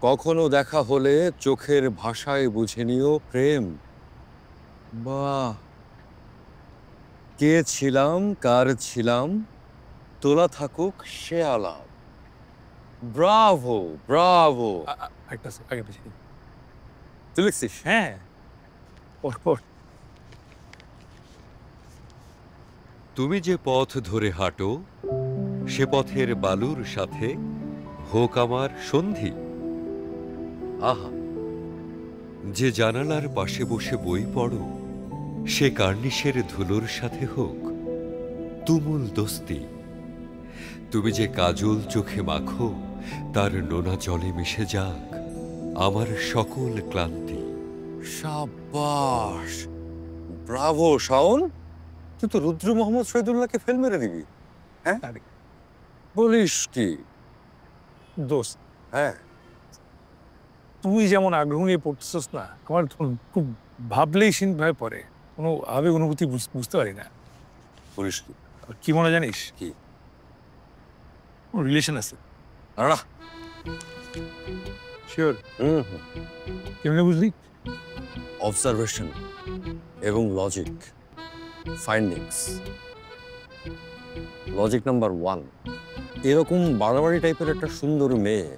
কখনো দেখা হলে চোখের ভাষায় বুঝে নিও প্রেম। বাহ, কে ছিলাম কার ছিলাম তোলা থাকুক সে আলাপ। Bravo Bravo. তুই লিখছিস?
হ্যাঁ,
তুমি যে পথ ধরে হাঁটো, সে পথের বালুর সাথে হোক আমার সন্ধি। আহা, যে জানালার পাশে বসে বই পড়ো, সে কার্নিশের ধুলোর সাথে হোক তুমুল দোস্তি। তুমি যে কাজল চোখে মাখো, তার নোনা জলে মিশে যাক আমার সকল ক্লান্তি।
সাবাস, ব্রাভো শাওন। তুই তো রুদ্র মোহাম্মদ শহীদুল্লাহকে ফেল মেরে দিবি। হ্যাঁ বলিস কি
দোস্ত?
হ্যাঁ,
তুই যেমন আগ্রহ নিয়ে পড়তেছিস না, আমার খুব ভাবলেই সিন ভয় পড়ে, কোনো আবেগ অনুভূতি বুঝতে পারি না।
বলিস কি?
কি মনে জানিস?
কি
রিলেশন আছে?
না
শিওর? কেমনে বুঝলি?
অবজারভেশন এবং লজিক ফাইন্ডিংস। লজিক নাম্বার 1, এরকম বাড়াবাড়ি টাইপের একটা সুন্দর মেয়ে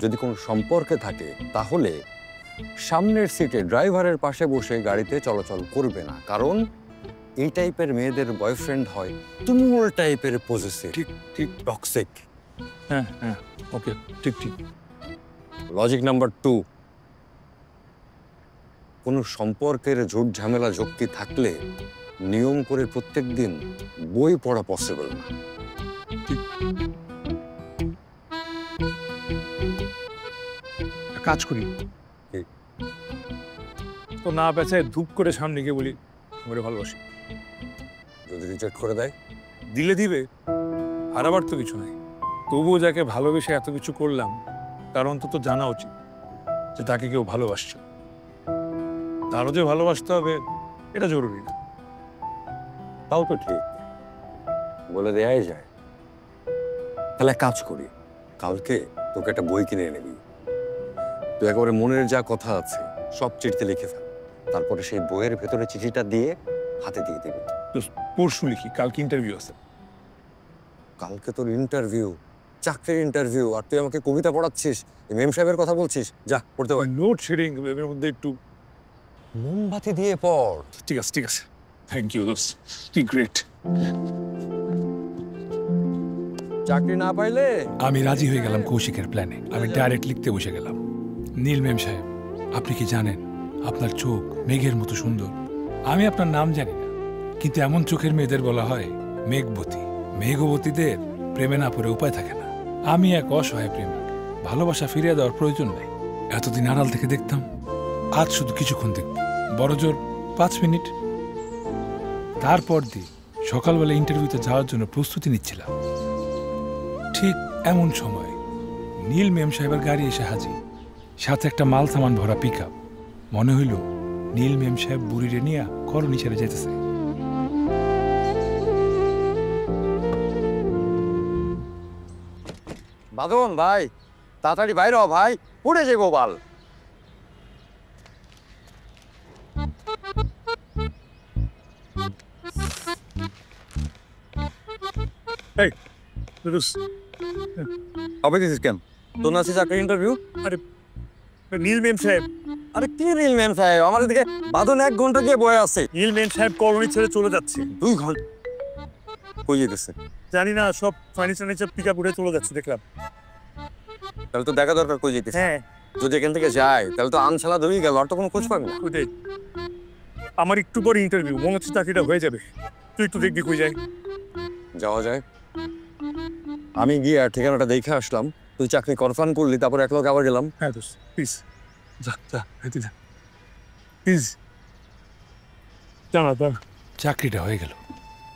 যদি কোনো সম্পর্কে থাকে, তাহলে সামনের সিটে ড্রাইভারের পাশে বসে গাড়িতে চলাচল করবে না, কারণ এই টাইপের মেয়েদের বয়ফ্রেন্ড হয় তুমুল টাইপের পজেসিভ, ঠিক ঠিক টক্সিক।
হ্যাঁ হ্যাঁ, ওকে, ঠিক ঠিক।
লজিক নাম্বার 2, কোনো সম্পর্কের ঝুট ঝামেলা ঝক্কি থাকলে নিয়ম করে প্রত্যেক দিন বই পড়া পসিবল না।
কাজ করি তো না পেছায় ধূপ করে সামনে গিয়ে বলি তোমারে ভালোবাসি।
যদি রিজেক্ট করে দেয়?
দিলে দিবে, হারাবার তো কিছু নাই। তবুও যাকে ভালোবেসে এত কিছু করলাম তার অন্তত জানা উচিত যে তাকে কেউ ভালোবাসছে। তারও যে ভালোবাসতে হবে এটা জরুরি না।
তাও তো ঠিক, বলে দেয়াই যায়। তাহলে কাজ করি, কালকে তোকে একটা বই কিনে এনে দিই। তুই একেবারে মনের যা কথা আছে সব চিঠিতে লিখে ফেল, তারপরে সেই বইয়ের ভেতরে চিঠিটা দিয়ে হাতে দিয়ে দিবি।
পরশু লিখি, কালকে ইন্টারভিউ আছে।
কালকে তোর ইন্টারভিউ, চাকরির ইন্টারভিউ, আর তুই আমাকে কবিতা পড়াচ্ছিস, মেম সাহেবের কথা বলছিস? যা পড়তে পার।
নোট শেডিং এর মধ্যে একটু
মোমবাতি দিয়ে পড়।
ঠিক আছে ঠিক আছে, থ্যাংক ইউ দোস্ত, তুই গ্রেট।
চাকরি না পাইলে
আমি রাজি হয়ে গেলাম কৌশিকের প্ল্যানে। আমি ডাইরেক্ট লিখতে বসে গেলাম। নীল মেম সাহেব, আপনি কি জানেন আপনার চোখ মেঘের মতো সুন্দর? আমি আপনার নাম জানি না, কিন্তু এমন চোখের মেয়েদের বলা হয় মেঘবতী। মেঘবতীদের প্রেমে না পড়ে উপায় থাকে না। আমি এক অসহায় প্রেমিক, ভালোবাসা ফিরিয়ে দেওয়ার প্রয়োজন নেই। এতদিন আড়াল থেকে দেখতাম, আজ শুধু কিছুক্ষণ দেখব, বড় জোর 5 মিনিট। তারপর দিয়ে সকালবেলা ইন্টারভিউতে যাওয়ার জন্য প্রস্তুতি নিচ্ছিলাম। ঠিক এমন সময় নীল মেম সাহেবের গাড়ি এসে হাজির, সাথে একটা মাল সামান ভরা পিকআপ। মনে হইল নীল মেম সাহেব বুড়িরে নিয়ে করণী ছেড়ে যেতেছে।
বাদন ভাই, তাড়াতাড়ি বাইরে হ ভাই, পড়ে যে গোপাল।
কবে দিছিস কেন?
তোর না আছে চাকরির ইন্টারভিউ?
আরে নীল মেম সাহেব।
আরে কি নীল মেম সাহেব? আমার দিকে বাদন 1 ঘন্টা গিয়ে বয়ে আছে।
নীল মেম সাহেব কলোনি ছেড়ে চলে যাচ্ছে।
2 ঘন্টা? কই যেতেছে
জানি না, সব ফার্নিচার পিকআপ উঠে চলে যাচ্ছে দেখলাম।
তাহলে তো দেখা দরকার কই যেতেছে।
হ্যাঁ,
যদি এখান থেকে যায় তাহলে তো আনছালা ধরেই গেল, আর তো কোনো খোঁজ পাবি না।
ওইটাই। আমার একটু পরে ইন্টারভিউ, মনে হচ্ছে চাকরিটা হয়ে যাবে। তুই একটু দেখবি কই যাই।
যাওয়া যায়। আমি গিয়ে আর ঠিকানাটা দেখে আসলাম। তুই চাকরি কনফার্ম করলি, তারপর এক লোক আবার গেলাম।
হ্যাঁ দোস্ত, প্লিজ যা যা, হেঁটে যা প্লিজ। জানা তোর
চাকরিটা হয়ে গেল,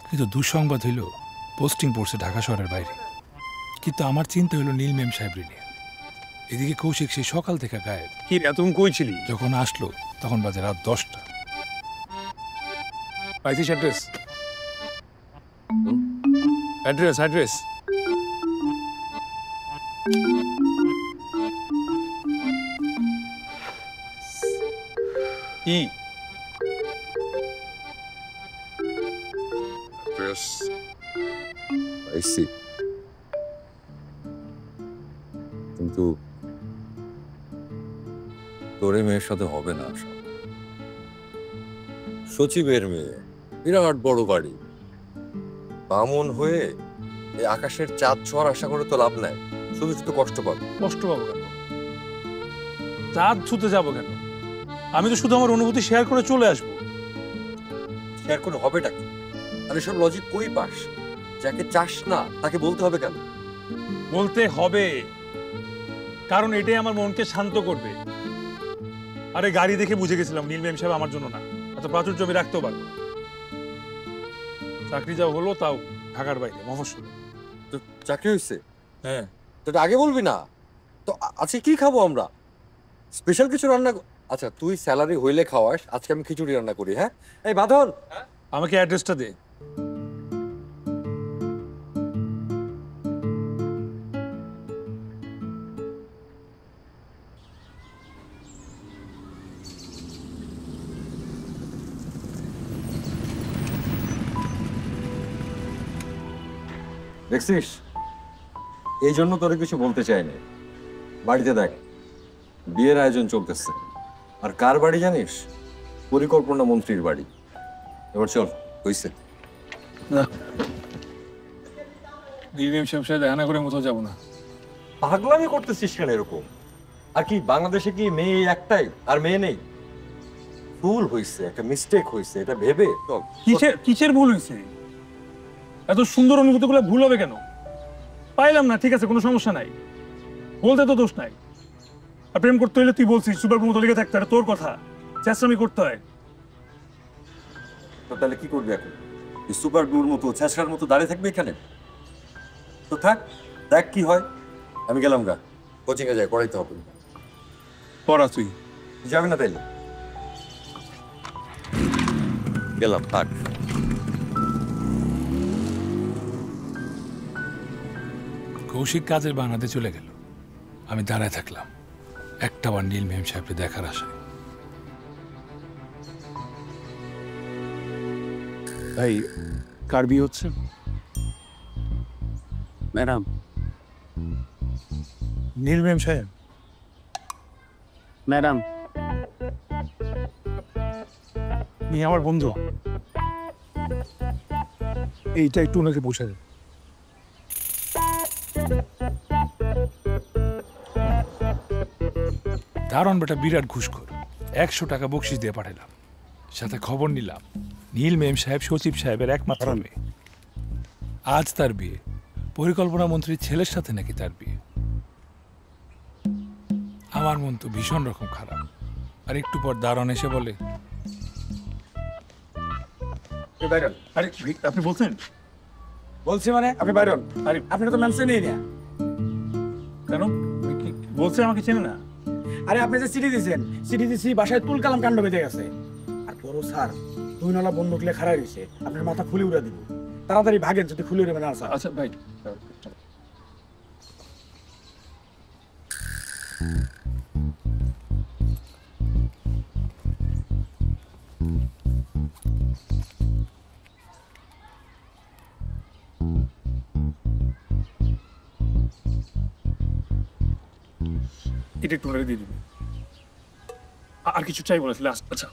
কিন্তু দুঃসংবাদ হইল পোস্টিং পড়ছে ঢাকা শহরের বাইরে। কিন্তু আমার চিন্তা হইল নীল মেম সাহেব নিয়ে। এদিকে কৌশিক সেই সকাল থেকে গায়েব।
কি রে, তুমি কই ছিলি?
যখন আসলো তখন বাজে রাত 10টা।
পাইছিস অ্যাড্রেস? অ্যাড্রেস অ্যাড্রেস কি?
পাইছি, কিন্তু তোর মেয়ের সাথে হবে না। সচিবের মেয়ে, বিরাট বড় বাড়ি, বামন হয়ে এই আকাশের চাঁদ ছোঁয়ার আশা করে তো লাভ নাই, শুধু শুধু কষ্ট পাবে।
কষ্ট পাবো কেন? চাঁদ ছুতে যাবো কেন? আমি তো শুধু আমার অনুভূতি শেয়ার করে চলে আসবো।
শেয়ার করে হবেটা কি? আর এসব লজিক কই পাস? যাকে চাস না তাকে বলতে হবে কেন?
বলতে হবে কারণ এটাই আমার মনকে শান্ত করবে। আরে গাড়ি দেখে বুঝে গেছিলাম নীল মেম সাহেব আমার জন্য না। এত প্রাচুর্য আমি রাখতেও পারবো। চাকরি যা হলো তাও ঢাকার বাইরে, মফস্বলে।
তো চাকরি হয়েছে?
হ্যাঁ।
তো আগে বলবি না তো? আজকে কি খাবো আমরা? স্পেশাল কিছু রান্না? আচ্ছা, তুই স্যালারি হইলে খাওয়াস, আজকে আমি খিচুড়ি রান্না করি। হ্যাঁ, এই বাঁধন,
আমাকে অ্যাড্রেসটা দে।
দেখছিস, এই জন্য তোরে কিছু বলতে চাইনি। বাড়িতে দেখ, বিয়ের আয়োজন চলতেছে। আর কার বাড়ি জানিস? পরিকল্পনা মন্ত্রীর বাড়ি। এবার চল, হইছে
না, নীল মেম সাহেব সাথে দেখা না করে মতো যাবো না।
পাগলামি করতেছিস কেন এরকম? আর কি বাংলাদেশে কি মেয়ে একটাই আর মেয়ে নেই? ভুল হয়েছে, একটা মিস্টেক হয়েছে, এটা ভেবে চল।
কিসের ভুল হয়েছে? এত সুন্দর অনুভূতিগুলো ভুল হবে কেন? পাইলাম না, ঠিক আছে, কোনো সমস্যা নাই, বলতে তো দোষ নাই। আর প্রেম করতে হইলে তুই বলছিস সুপার মতো লেগে থাকতে, তোর কথা চেষ্টামি করতে হয়।
তো তাহলে কি করবি এখন? এই সুপার গ্লুর মতো ছেঁচড়ার মতো দাঁড়িয়ে থাকবে এখানে? তো থাক, দেখ কি হয়। আমি গেলাম গা, কোচিং এ যাই, পড়াইতে হবে।
পড়া তুই
যাবি না তাইলে? গেলাম, থাক।
কৌশিক কাজের বানাতে চলে গেল, আমি দাঁড়ায় থাকলাম একটা বার নীল মেম সাহেবকে দেখার আশায়।
ভাই, কার বিয়ে হচ্ছে? ম্যাডাম,
নীল মেম সাহেব।
ম্যাডাম,
আমার বন্ধু, এইটা একটু ওনাকে পৌঁছে দেন।
দারুণ বেটা, বিরাট ঘুষখোর। 100 টাকা বকশিস দিয়ে পাঠালাম, সাথে খবর নিলাম নীল মেম সাহেব সচিব সাহেবের একমাত্র মেয়ে। আজ তার বিয়ে, পরিকল্পনা মন্ত্রীর ছেলের সাথে নাকি তার বিয়ে। আমার মন তো ভীষণ রকম খারাপ। আর একটু পর দারুণ এসে বলে,
আরে আপনি বলছেন?
বলছি মানে আপনি বাইরন? আরে আপনি তো মেনশনই না
কেন? বলছে আমাকে চেনে না?
আরে আপনি যে চিঠি দিয়েছেন, চিঠি দিছি বাসায় তুল কালাম কাণ্ড বেঁধে গেছে। আর বড় স্যার 2 নালা বন্দুক নিয়ে খাড়া রয়েছে, আপনার মাথা খুলে উড়া দিব। তাড়াতাড়ি ভাগেন, যদি খুলে উড়বে না স্যার।
আচ্ছা ভাই, এটা একটু দিয়ে দিবি। আর কিছু চাই বলেছিল? আচ্ছা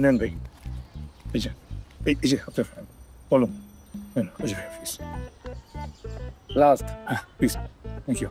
নেন ভাই, এই যে আপনার কলম নেন, please last, please, thank you.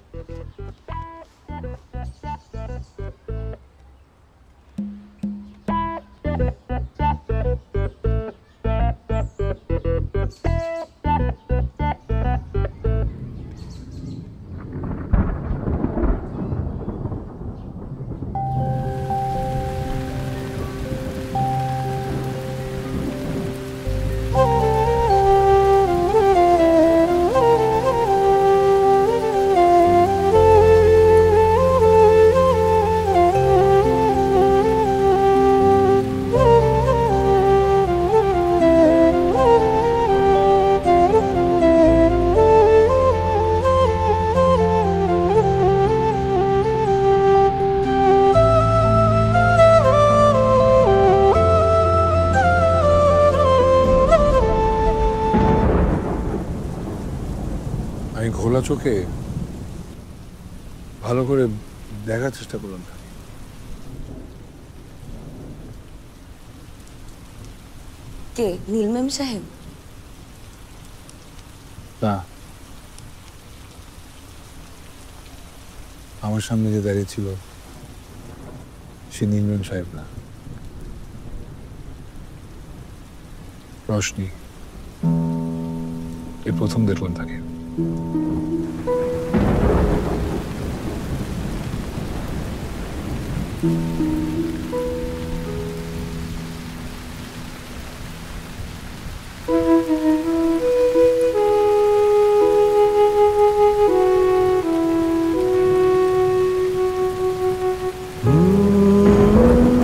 খোলা চোখে ভালো করে দেখার চেষ্টা করুন।
কে? নীল মেম সাহেব?
না, আমার সামনে যে দাঁড়িয়ে ছিল সে নীল মেম সাহেব না, রশনি। এই প্রথম দেখলাম তাকে।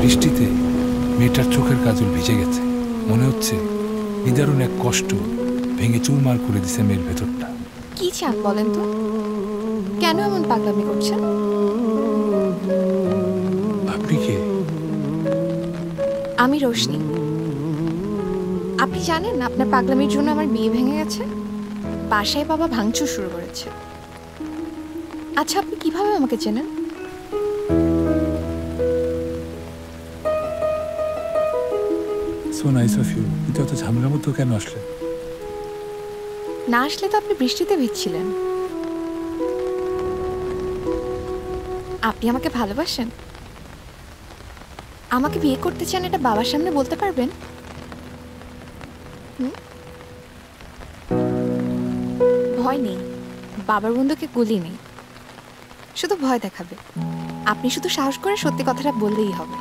বৃষ্টিতে মেয়েটার চোখের কাজল ভিজে গেছে, মনে হচ্ছে নিদারুণ এক কষ্ট ভেঙে চুরমার করে দিছে মেয়ের ভেতরটা।
কি চান বলেন তো? কেন এমন পাগলামি করছেন?
আপনি কে?
আমি রোশনি। আপনি জানেন আপনার পাগলামির জন্য আমার বিয়ে ভেঙে গেছে, বাসায় বাবা ভাঙচুর শুরু করেছে। আচ্ছা, আপনি কিভাবে আমাকে চেনেন?
So nice of you. কিন্তু এত ঝামেলার মতো কেন আসলেন?
না আসলে তো আপনি বৃষ্টিতে ভিজছিলেন। আপনি আমাকে ভালোবাসেন? আমাকে বিয়ে করতে চান এটা বাবার সামনে বলতে পারবেন? ভয় নেই, বাবার বন্ধুকে গুলি নেই, শুধু ভয় দেখাবে। আপনি শুধু সাহস করে সত্যি কথাটা বললেই হবে।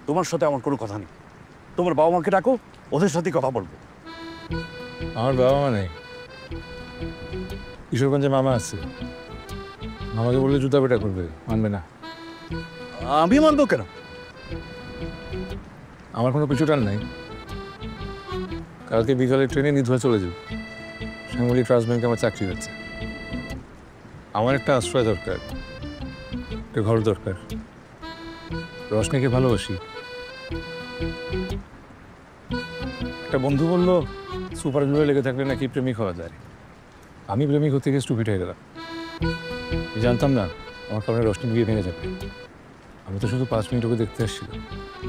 তোমার সাথে আমার কোনো কথা নেই। তোমার বাবা মাকে ডাকো, ওদের সাথে কথা বলবো।
আমার বাবা মা নেই, কিশোরগঞ্জে মামা আছে। মামাকে বললে জুতা পেটা করবে, মানবে না।
আমি মানবো কেন?
আমার কোনো পিছু টান নাই। কালকে বিকালে ট্রেনে নিধুয়া চলে যাব। শ্যামলী ট্রাস্ট ব্যাংকে আমার চাকরি হচ্ছে। আমার একটা আশ্রয় দরকার, একটা ঘর দরকার। রশনিকে ভালোবাসি। একটা বন্ধু বললো সুপার গ্লুয়ে লেগে থাকলে নাকি প্রেমিক হওয়া যায়। আমি প্রেমিক হতে গিয়ে স্টুপিড হয়ে গেলাম। জানতাম না আমার কারণে রশনি বিয়ে ভেঙে যাবে। আমি তো শুধু 5 মিনিট ওকে দেখতে আসছিলাম।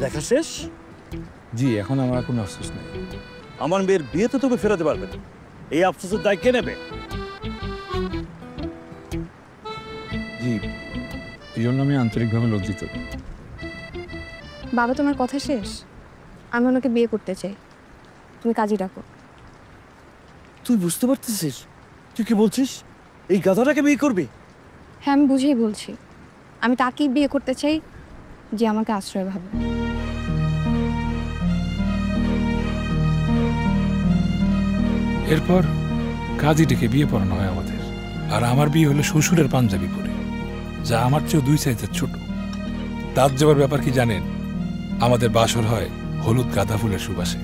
দেখা শেষ?
জি, এখন আমার কোনো আফসোস নেই।
আমার মেয়ের বিয়ে তো তুমি ফেরাতে পারবে না, এই আফসোসের দায় কে নেবে?
জি, এই জন্য আমি আন্তরিকভাবে লজ্জিত।
বাবা, তোমার কথা শেষ? আমি ওনাকে বিয়ে করতে চাই, তুমি কাজী ডাকো।
তুই বুঝতে পারতেছিস তুই কি বলছিস? এই গাধাটাকে বিয়ে করবি?
হ্যাঁ, আমি বুঝেই বলছি। আমি তাকেই বিয়ে করতে চাই যে আমাকে আশ্রয় ভাবে।
এরপর কাজীটিকে বিয়ে পড়ানো হয় আমাদের। আর আমার বিয়ে হলো শ্বশুরের পাঞ্জাবি পরে, যা আমার চেয়েও 2 সাইজের ছোট। তার যাবার ব্যাপার কি জানেন? আমাদের বাসর হয় হলুদ গাঁদা ফুলের সুবাসে।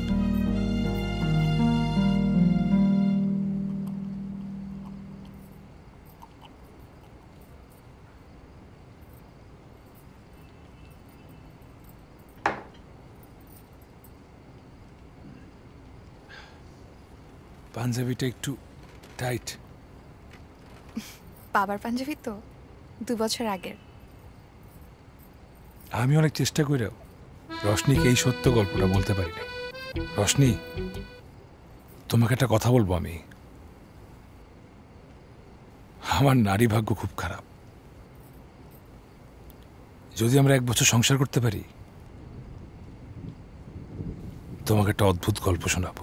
পাঞ্জাবিটা একটু টাইট।
বাবার পাঞ্জাবি তো 2 বছর আগের।
আমি অনেক চেষ্টা করেও রশনিকে এই সত্য গল্পটা বলতে পারি না। রশনি, তোমাকে একটা কথা বলবো আমি। আমার নারী ভাগ্য খুব খারাপ। যদি আমরা 1 বছর সংসার করতে পারি, তোমাকে একটা অদ্ভুত গল্প শোনাবো।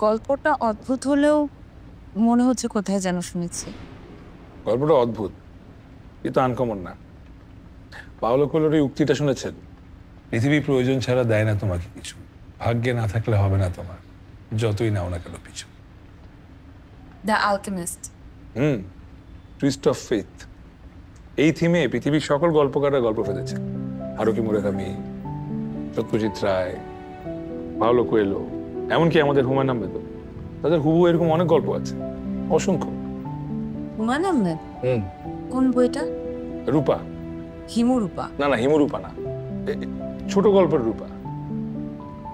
গল্পটা অদ্ভুত হলেও মনে হচ্ছে কোথায় যেন শুনেছি।
গল্পটা অদ্ভুত, কিন্তু আনকমন না। পাওলো কোয়েলোর এই উক্তিটা শুনেছেন? পৃথিবী প্রয়োজন ছাড়া দেয় না তোমাকে কিছু, ভাগ্যে না থাকলে হবে না তোমার, যতই নাও না কেন পিছু।
The Alchemist.
Twist of faith. এই থিমে পৃথিবীর সকল গল্পকাররা গল্প ফেলেছে। Haruki Murakami, Satyajit Ray, Paulo Coelho, এমনকি আমাদের হুমায়ুন আহমেদ। তাদের হুবহু এরকম অনেক গল্প আছে, অসংখ্য।
হুমায়ুন আহমেদ? কোন বইটা?
রূপা।
হিমরূপা?
না না, হিমরূপা না, ছোট গল্পের রূপা।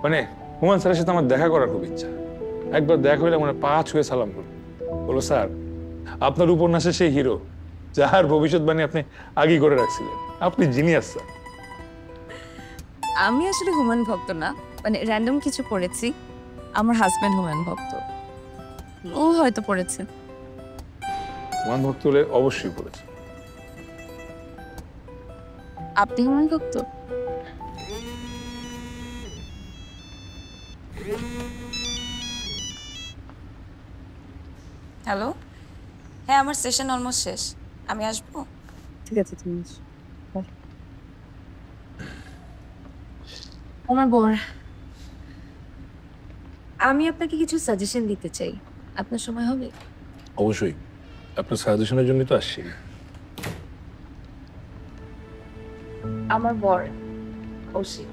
মানে হুমায়ুন স্যারের সাথে আমার দেখা করার খুব ইচ্ছা। একবার দেখা হইলে মানে পা ছুঁয়ে সালাম করব, বলো স্যার আপনার উপন্যাসে সেই হিরো যার ভবিষ্যৎবাণী আপনি আগেই করে রাখছিলেন, আপনি জিনিয়াস স্যার।
আমি আসলে হুমায়ুন ভক্ত না, মানে র্যান্ডম কিছু পড়েছি। আমার হাজবেন্ড হুমায়ুন ভক্ত, ও হয়তো পড়েছে।
হুমায়ুন ভক্ত হলে অবশ্যই পড়েছে।
আপনি হুমায়ুন ভক্ত?
হ্যালো, হ্যাঁ আমার সেশন অলমোস্ট শেষ, আমি আসবো।
ঠিক আছে, তুমি আসো। আমার বর, আমি আপনাকে কিছু সাজেশন দিতে চাই, আপনার সময় হবে?
অবশ্যই, আপনার সাজেশনের জন্যই তো আসছি।
আমার বর Kaushik.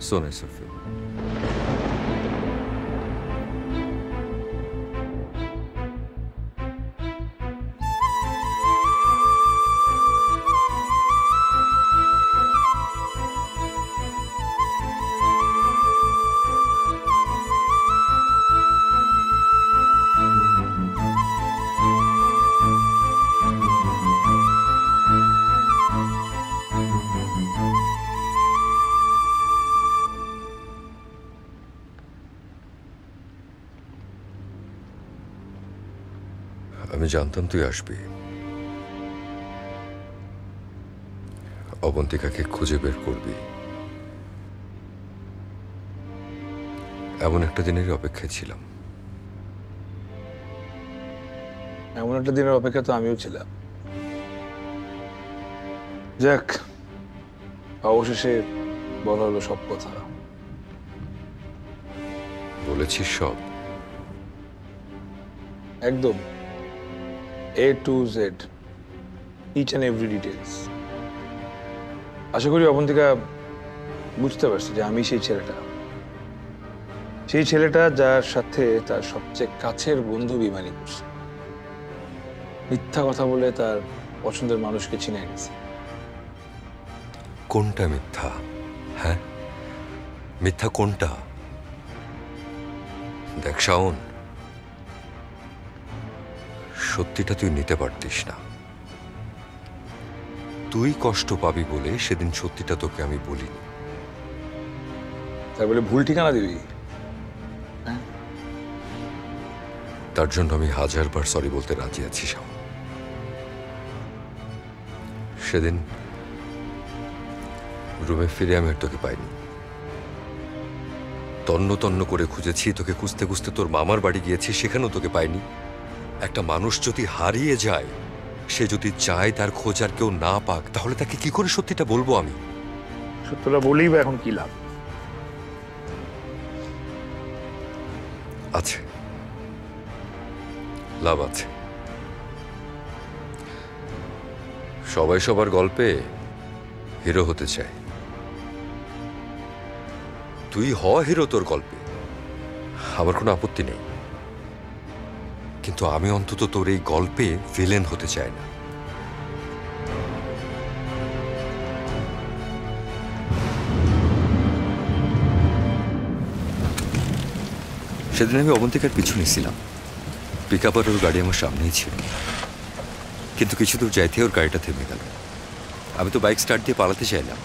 So nice of you. আমি জানতাম তুই আসবি। অবন্তিকাকে খুঁজে বের করবি, এমন একটা দিনের অপেক্ষায় ছিলাম।
এমন একটা দিনের অপেক্ষা তো আমিও ছিলাম। যাক, অবশেষে বলা হলো সব কথা।
বলেছিস সব?
একদম, A to Z, each and every details। আশা করি অবন্তিকা বুঝতে পারছে যে আমি সেই ছেলেটা যার সাথে তার সবচেয়ে কাছের বন্ধু বিমানি করছে, মিথ্যা কথা বলে তার পছন্দের মানুষকে চিনে গেছে।
কোনটা মিথ্যা? হ্যাঁ, মিথ্যা কোনটা? দেখ শাওন, সত্যিটা তুই নিতে পারতিস না। তুই কষ্ট পাবি বলে সেদিন সত্যিটা তোকে আমি বলিনি।
তাই বলে ভুল ঠিকানা দিবি?
তার জন্য আমি 1000 বার সরি বলতে রাজি আছি শাওন। সেদিন রুমে ফিরে আমি আর তোকে পাইনি। তন্ন তন্ন করে খুঁজেছি, তোকে খুঁজতে খুঁজতে তোর মামার বাড়ি গিয়েছি, সেখানেও তোকে পাইনি। একটা মানুষ যদি হারিয়ে যায়, সে যদি চায় তার খোঁজ আর কেউ না পাক, তাহলে তাকে কি করে সত্যিটা বলবো আমি?
সত্যটা বলেই বা এখন কি লাভ?
আছে, লাভ আছে। সবাই সবার গল্পে হিরো হতে চায়। তুই হ হিরো তোর গল্পে, আমার কোনো আপত্তি নেই, কিন্তু আমি অন্তত তোর এই গল্পে ভিলেন হতে চাই না। সেদিন আমি অবন্তিকার পিছু নিয়েছিলাম, পিক আপ আর ওর গাড়ি আমার সামনেই ছিল, কিন্তু কিছু দূর যাইতে ওর গাড়িটা থেমে গেল। আমি তো বাইক স্টার্ট দিয়ে পালাতে চাইলাম,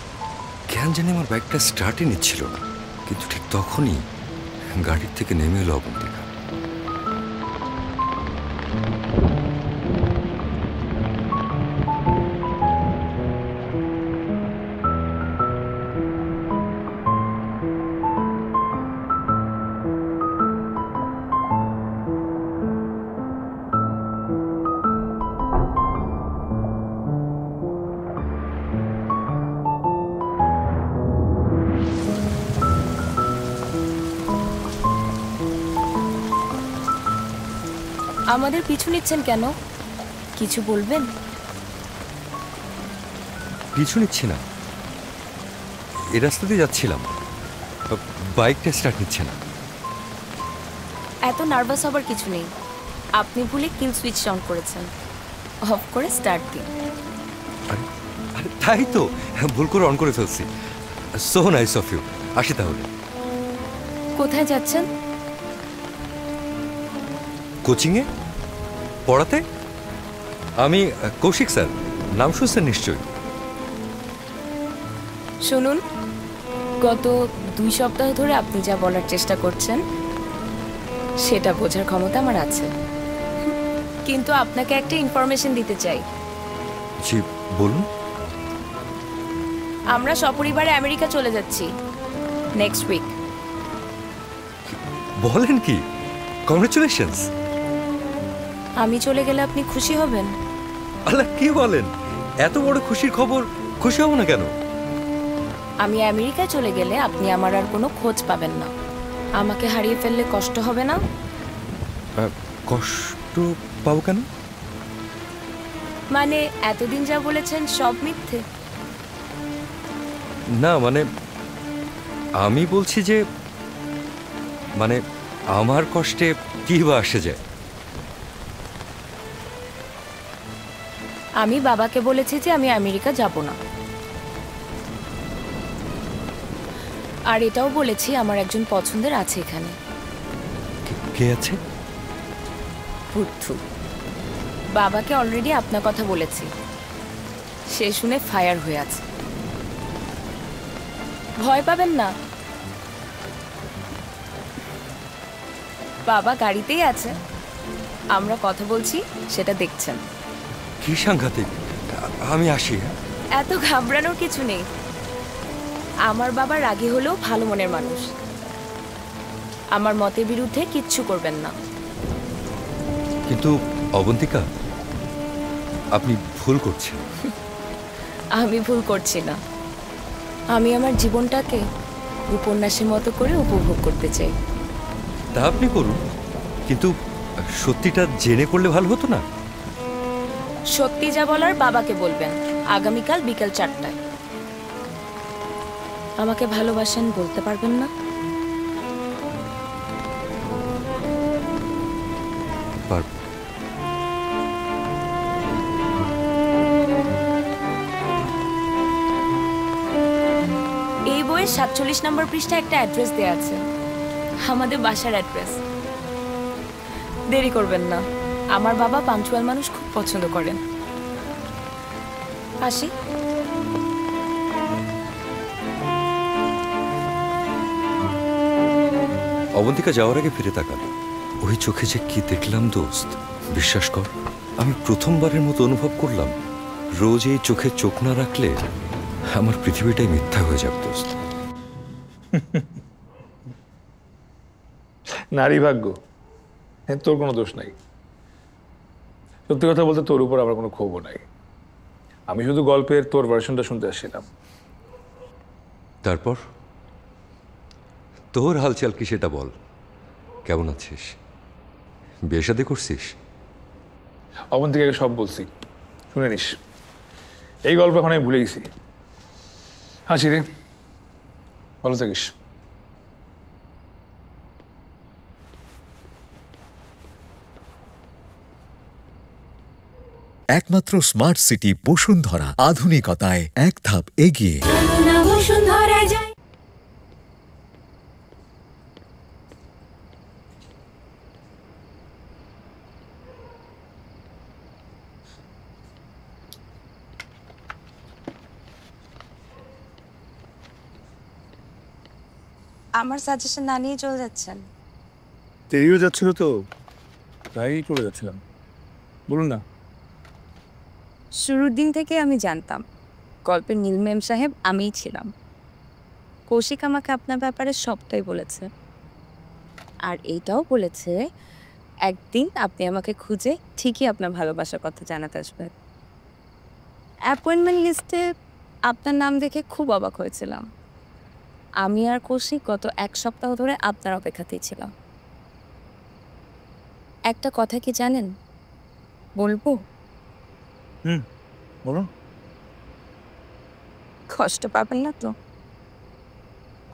কেন জানি আমার বাইকটা স্টার্টই নিচ্ছিল না। কিন্তু ঠিক তখনই গাড়ির থেকে নেমে এলো অবন্তিকা।
আমাদের পিছু নিচ্ছেন কেন? কিছু বলবেন?
পিছু নিচ্ছি না, এ রাস্তা দিয়ে যাচ্ছিলাম, বাইকটা স্টার্ট নিচ্ছে না।
এত নার্ভাস হবার কিছু নেই। আপনি ভুলে কিল সুইচ অন করেছেন, অফ করে স্টার্ট দিন।
আরে তাই তো, ভুল করে অন করে ফেলছি। So nice of you. আসি তাহলে।
কোথায় যাচ্ছেন?
কোচিংয়ে পড়াতে। আমি কৌশিক স্যার, নাম শুনছেন নিশ্চয়ই।
শুনুন, গত 2 সপ্তাহ ধরে আপনি যা বলার চেষ্টা করছেন সেটা বোঝার ক্ষমতা আমার আছে, কিন্তু আপনাকে একটা ইনফরমেশন দিতে চাই।
জি বলুন।
আমরা সপরিবারে আমেরিকা চলে যাচ্ছি নেক্সট উইক।
বলেন কি? কংগ্রেচুলেশনস।
আমি চলে গেলে আপনি খুশি হবেন?
আল্লাহ, কি বলেন? এত বড় খুশির খবর, খুশি হব না কেন?
আমি আমেরিকায় চলে গেলে আপনি আমার আর কোনো খোঁজ পাবেন না। আমাকে হারিয়ে ফেললে কষ্ট হবে না?
কষ্ট পাবো কেন?
মানে এতদিন যা বলেছেন সব মিথ্যে?
না মানে আমি বলছি যে, মানে আমার কষ্টে কি বা আসে যায়।
আমি বাবাকে বলেছি যে আমি আমেরিকা যাব না, আর এটাও বলেছি আমার একজন পছন্দের আছে এখানে।
কে আছে?
বুদ্ধু। বাবাকে অলরেডি আপনার কথা বলেছি, সে শুনে ফায়ার হয়ে আছে। ভয় পাবেন না, বাবা গাড়িতেই আছে, আমরা কথা বলছি সেটা দেখছেন।
কি সাংঘাতিক। আমি আসি।
এত ঘাবড়ানোর কিছু নেই। আমার বাবা রাগী হলেও ভালো মনের মানুষ। আমার মতের বিরুদ্ধে কিচ্ছু করবেন না।
কিন্তু অবন্তিকা, আপনি ভুল করছেন।
আমি ভুল করছি না। আমি আমার জীবনটাকে উপন্যাসের মতো করে উপভোগ করতে চাই।
তা আপনি করুন, কিন্তু সত্যিটা জেনে করলে ভালো হতো না?
সত্যি যা বলার বাবাকে বলবেন আগামীকাল বিকেল 4টায়। আমাকে ভালোবাসেন বলতে পারবেন না?
পারব।
এই বইয়ের 47 নম্বর পৃষ্ঠায় একটা অ্যাড্রেস দেয়া আছে, আমাদের বাসার অ্যাড্রেস। দেরি করবেন না, আমার বাবা পাঞ্চুয়াল মানুষ খুব পছন্দ করেন। আসি।
অবন্তিকা যাওয়ার আগে ফিরে তাকালো। ওই চোখে যে কি দেখলাম দোস্ত, বিশ্বাস কর আমি প্রথমবারের মতো অনুভব করলাম রোজ এই চোখে চোখ না রাখলে আমার পৃথিবীটাই মিথ্যা হয়ে যাবে দোস্ত।
নারী ভাগ্য, তোর কোনো দোষ নাই। সত্যি কথা বলতে তোর উপর আমার কোনো ক্ষোভও নাই। আমি শুধু গল্পের তোর ভার্সনটা শুনতে আসছিলাম।
তারপর তোর হালচাল কি সেটা বল। কেমন আছিস? বিয়ে শাদী করছিস?
অবন্তিকাকে সব বলছি, শুনে নিস। এই গল্প এখন আমি ভুলে গেছি। হাসি রে, ভালো থাকিস।
একমাত্র স্মার্ট সিটি বসুন্ধরা, আধুনিকতায় এক ধাপ এগিয়ে।
আমার সাজেশন না নিয়ে চলে যাচ্ছেন?
দেরিও যাচ্ছিল তো, তাই চলে যাচ্ছিলাম। বলুন না।
শুরুর দিন থেকে আমি জানতাম গল্পের নীল ম্যাম সাহেব আমিই ছিলাম। কৌশিক আমাকে আপনার ব্যাপারে সবটাই বলেছে, আর এইটাও বলেছে একদিন আপনি আমাকে খুঁজে ঠিকই আপনার ভালোবাসার কথা জানাতে আসবেন। অ্যাপয়েন্টমেন্ট লিস্টে আপনার নাম দেখে খুব অবাক হয়েছিলাম। আমি আর কৌশিক গত 1 সপ্তাহ ধরে আপনার অপেক্ষাতেই ছিলাম। একটা কথা কি জানেন, বলবো?
বলো।
কষ্ট পাবেন না তো?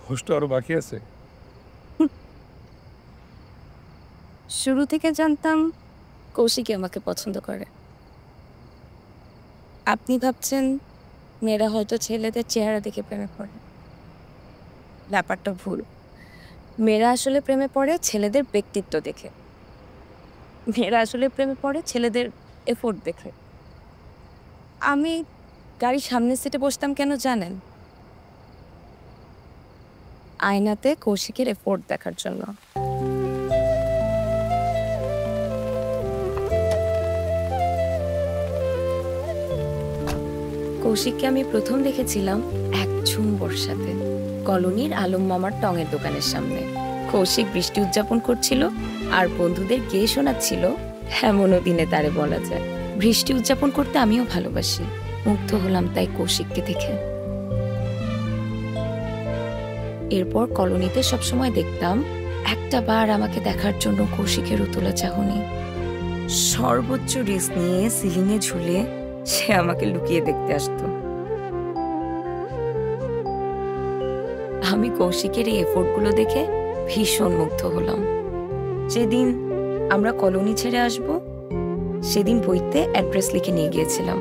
কষ্ট আরো বাকি আছে।
শুরু থেকে জানতাম কৌশিকই আমাকে পছন্দ করে। আপনি ভাবছেন মেয়েরা হয়তো ছেলেদের চেহারা দেখে প্রেমে পড়ে, ব্যাপারটা ভুল। মেয়েরা আসলে প্রেমে পড়ে ছেলেদের ব্যক্তিত্ব দেখে। মেয়েরা আসলে প্রেমে পড়ে ছেলেদের এফোর্ট দেখে। আমি গাড়ির সামনের সিটে বসতাম কেন জানেন? আয়নাতে কৌশিকের এফোর্ট দেখার জন্য। কৌশিককে আমি প্রথম দেখেছিলাম এক ঝুম বর্ষাতে, কলোনির আলম মামার টঙের দোকানের সামনে। কৌশিক বৃষ্টি উদযাপন করছিল আর বন্ধুদের গেয়ে শোনাচ্ছিল, এমনও দিনে তারে বলা যায়। বৃষ্টি উদযাপন করতে আমিও ভালোবাসি। মুগ্ধ হলাম তাই কৌশিককে দেখে। এরপর কলোনিতে সবসময় দেখতাম একটা বার আমাকে দেখার জন্য কৌশিকের উতলা চাহনি। সর্বোচ্চ রিস্ক নিয়ে সিলিংয়ে ঝুলে সে আমাকে লুকিয়ে দেখতে আসতো। আমি কৌশিকের এই এফোর্টগুলো দেখে ভীষণ মুগ্ধ হলাম। যেদিন আমরা কলোনি ছেড়ে আসব সেদিন বইতে অ্যাড্রেস লিখে নিয়ে গিয়েছিলাম।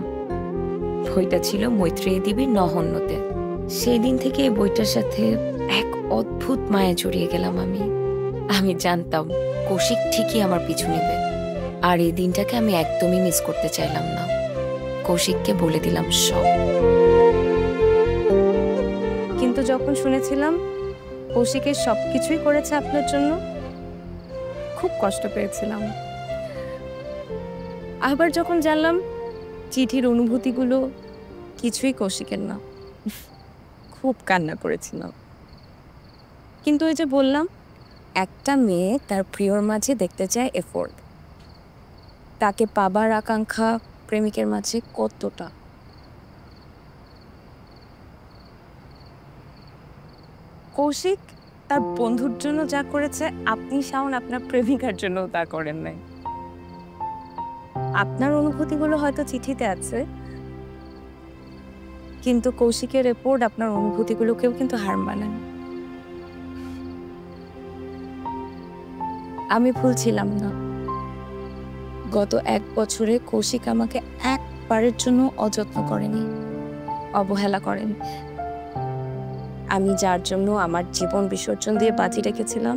বইটা ছিল মৈত্রেয়ী দেবীর নহন্যতে। সেই দিন থেকে এই বইটার সাথে এক অদ্ভুত মায়া জড়িয়ে গেলাম আমি জানতাম কৌশিক ঠিকই আমার পিছু নেবে, আর এই দিনটাকে আমি একদমই মিস করতে চাইলাম না। কৌশিককে বলে দিলাম সব। কিন্তু যখন শুনেছিলাম কৌশিকের সবকিছুই করেছে আপনার জন্য, খুব কষ্ট পেয়েছিলাম।
আবার যখন জানলাম চিঠির অনুভূতিগুলো কিছুই কৌশিকের না, খুব কান্না করেছিলাম। কিন্তু ওই যে বললাম, একটা মেয়ে তার প্রিয়র মাঝে দেখতে চায় এফোর্ট, তাকে পাবার আকাঙ্ক্ষা প্রেমিকের মাঝে কতটা। কৌশিক তার বন্ধুর জন্য যা করেছে, আপনি শাওন আপনার প্রেমিকার জন্য তা করেন নাই। আপনার অনুভূতিগুলো হয়তো চিঠিতে আছে, কিন্তু কৌশিকের রিপোর্ট আপনার অনুভূতিগুলোকেও কিন্তু হার মানায়। আমি ভুল ছিলাম না। গত 1 বছরে কৌশিক আমাকে একবারের জন্য অযত্ন করেনি, অবহেলা করেনি। আমি যার জন্য আমার জীবন বিসর্জন দিয়ে বাজি রেখেছিলাম,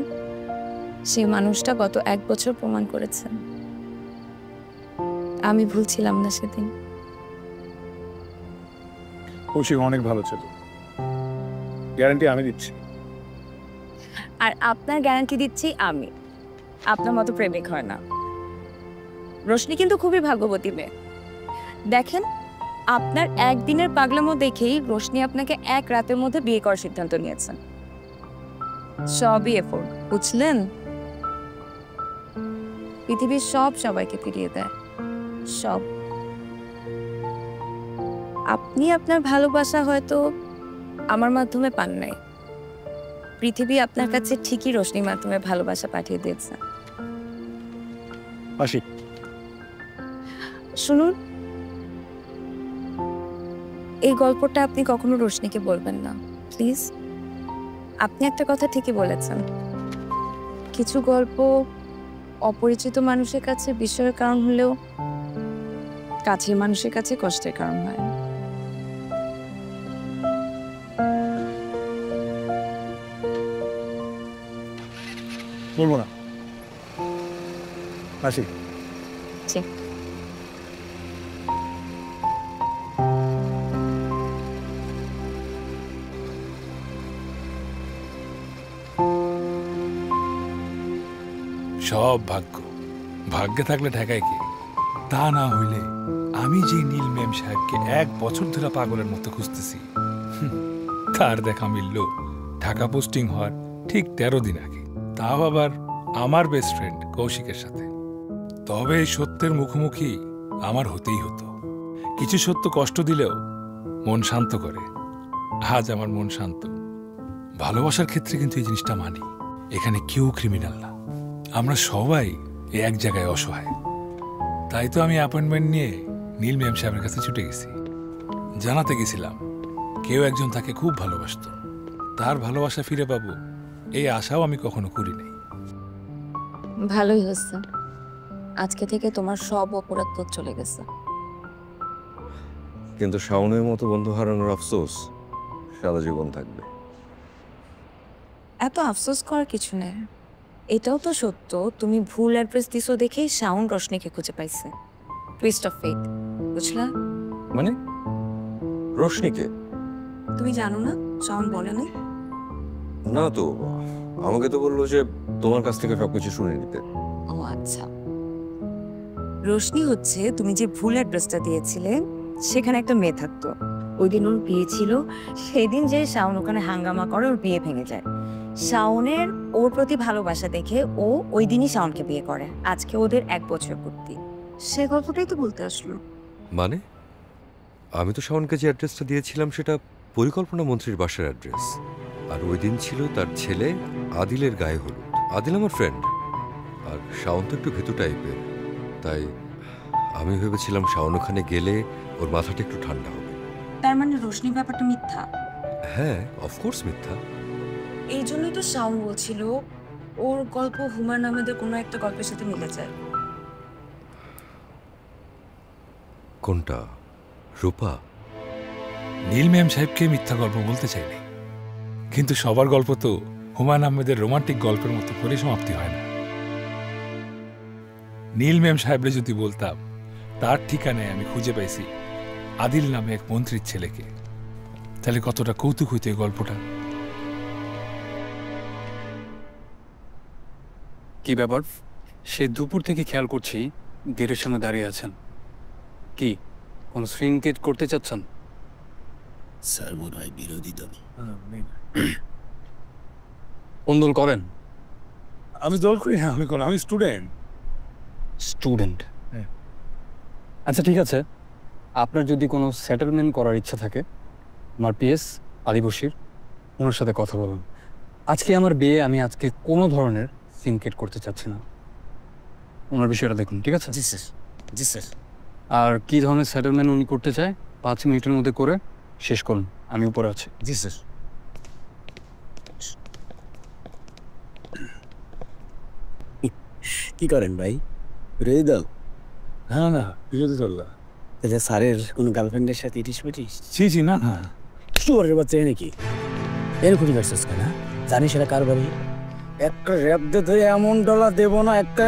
সেই মানুষটা গত 1 বছর প্রমাণ করেছে আমি ভুল ছিলাম না সেদিন।
কৌশিক অনেক ভালো ছিল, গ্যারান্টি আমি দিচ্ছি।
আর আপনার গ্যারান্টি দিচ্ছি আমি, আপনার মতো প্রেমিক হয় না। রোশনি কিন্তু খুবই ভাগ্যবতী মেয়ে। দেখেন, আপনার একদিনের পাগলামো দেখেই রোশনি আপনাকে 1 রাতের মধ্যে বিয়ে করার সিদ্ধান্ত নিয়েছেন। সবই এফোর্ট, বুঝলেন? পৃথিবীর সব সবাইকে ফিরিয়ে দেয়, সব। আপনি আপনার ভালোবাসা হয়তো আমার মাধ্যমে পান নাই, পৃথিবী আপনার কাছে ঠিকই রোশনির মাধ্যমে ভালোবাসা পাঠিয়ে দিয়েছে। শুনুন, এই গল্পটা আপনি কখনো রোশনিকে বলবেন না, প্লিজ। আপনি একটা কথা ঠিকই বলেছেন, কিছু গল্প অপরিচিত মানুষের কাছে বিস্ময়ের কারণ হলেও কাছের মানুষের কাছে কষ্টের কারণ হয়।
বলবো না, আসি।
সব ভাগ্য, ভাগ্যে থাকলে ঠেকায় কি? তা না হইলে আমি যে নীল মেম সাহেবকে 1 বছর ধরে পাগলের মতো খুঁজতেছি, তার দেখা মিলল ঢাকা পোস্টিং হওয়ার ঠিক 13 দিন আগে, তাও আবার আমার বেস্ট ফ্রেন্ড কৌশিকের সাথে। তবে এই সত্যের মুখোমুখি আমার হতেই হতো। কিছু সত্য কষ্ট দিলেও মন শান্ত করে। আজ আমার মন শান্ত। ভালোবাসার ক্ষেত্রে কিন্তু এই জিনিসটা মানি, এখানে কেউ ক্রিমিনাল না, আমরা সবাই এক জায়গায় অসহায়। তাই তো আমি অ্যাপয়েন্টমেন্ট নিয়ে নীল মেম সাহেবের কাছে ছুটে গেছি। জানাতে গেছিলাম কেউ একজন তাকে খুব ভালোবাসত, তার ভালোবাসা ফিরে পাবো এই আশাও আমি কখনো করি নাই।
ভালোই হচ্ছে, আজকে থেকে তোমার সব অপরাধ তো চলে গেছে।
কিন্তু শাওনের মতো বন্ধু হারানোর আফসোস সারা জীবন থাকবে।
এত আফসোস করার কিছু নেই। এটাও তো সত্য, তুমি ভুল অ্যাড্রেস দিছো দেখেই শাওন রোশনিকে খুঁজে পাইছে। টুইস্ট অফ ফেট, বুঝলা?
মানে রোশনিকে
তুমি জানো না? শাওন বলে নাই?
না তো, আমাকে তো বললো যে তোমার কাছ থেকে সবকিছু শুনে নিতে।
ও আচ্ছা, রোশনি হচ্ছে তুমি যে ভুল অ্যাড্রেসটা দিয়েছিলে সেখানে একটা মেয়ে থাকতো। ওই দিন ওর বিয়ে ছিল, সেদিন যে শাওন ওখানে হাঙ্গামা করে ওর বিয়ে ভেঙে যায়। শাওনের ওর প্রতি ভালোবাসা দেখে ও ওই দিনই শাওনকে বিয়ে করে। আজকে ওদের 1 বছর পূর্তি। সে গল্পটাই তো বলতে আসলো।
মানে আমি তো শাওনকে যে অ্যাড্রেসটা দিয়েছিলাম সেটা পরিকল্পনা মন্ত্রীর বাসার অ্যাড্রেস, আর ওই দিন ছিল তার ছেলে আদিলের গায়ে হলুদ। আদিল আমার ফ্রেন্ড, আর শাওন তো একটু ভেতু টাইপের, তাই আমি ভেবেছিলাম শাওন ওখানে গেলে ওর মাথাটা একটু ঠান্ডা হবে।
তার মানে রোশনি ব্যাপারটা মিথ্যা?
হ্যাঁ, অফকোর্স মিথ্যা।
এই জন্যই তো শাওন বলছিল ওর গল্প হুমায়ুন আহমেদের কোনো একটা গল্পের সাথে মিলে যায়।
কোনটা? রূপা?
নীল মেম সাহেবকে মিথ্যা গল্প বলতে চাইনি, কিন্তু সবার গল্প তো হুমায়ুন আহমেদের রোমান্টিক গল্পের মতো করে সমাপ্তি হয় না। নীল মেম সাহেবরে যদি বলতাম তার ঠিকানায় আমি খুঁজে পাইছি আদিল নামে এক মন্ত্রীর ছেলেকে, তাহলে কতটা কৌতুক হইতো এই গল্পটা।
কি ব্যাপার? সে দুপুর থেকে খেয়াল করছি গেটের সামনে দাঁড়িয়ে আছেন, কি কোন শৃঙ্খেট করতে চাচ্ছেন?
স্যার মনে হয় বিরোধী দল।
কোন দল করেন?
আমি দল করি না, আমি স্টুডেন্ট।
স্টুডেন্ট? আচ্ছা ঠিক আছে, আপনার যদি কোনো সেটেলমেন্ট করার ইচ্ছা থাকে, আমার পিএস আলী বশির, ওনার সাথে কথা বলুন। আজকে আমার বিয়ে, আমি আজকে কোনো ধরনের সিনকেট করতে চাচ্ছি না। ওনার বিষয়টা দেখুন, ঠিক আছে?
জি স্যার, জি স্যার।
আর কি ধরনের সেটেলমেন্ট উনি করতে চায় 5 মিনিটের মধ্যে করে শেষ করুন, আমি উপরে আছি।
জি স্যার। কি করেন ভাই, বিরোধী দল?
না না, বিরোধী দল না।
তাহলে স্যারের কোনো গার্লফ্রেন্ডের সাথে ইটিস পিটিস?
জি না না।
শুয়ারের বাচ্চা নাকি এরকম করছিস কেন? জানিস সেটা কার বাড়ি? একটা র্যাপ দিতে এমন ডলা দেবো না একটা।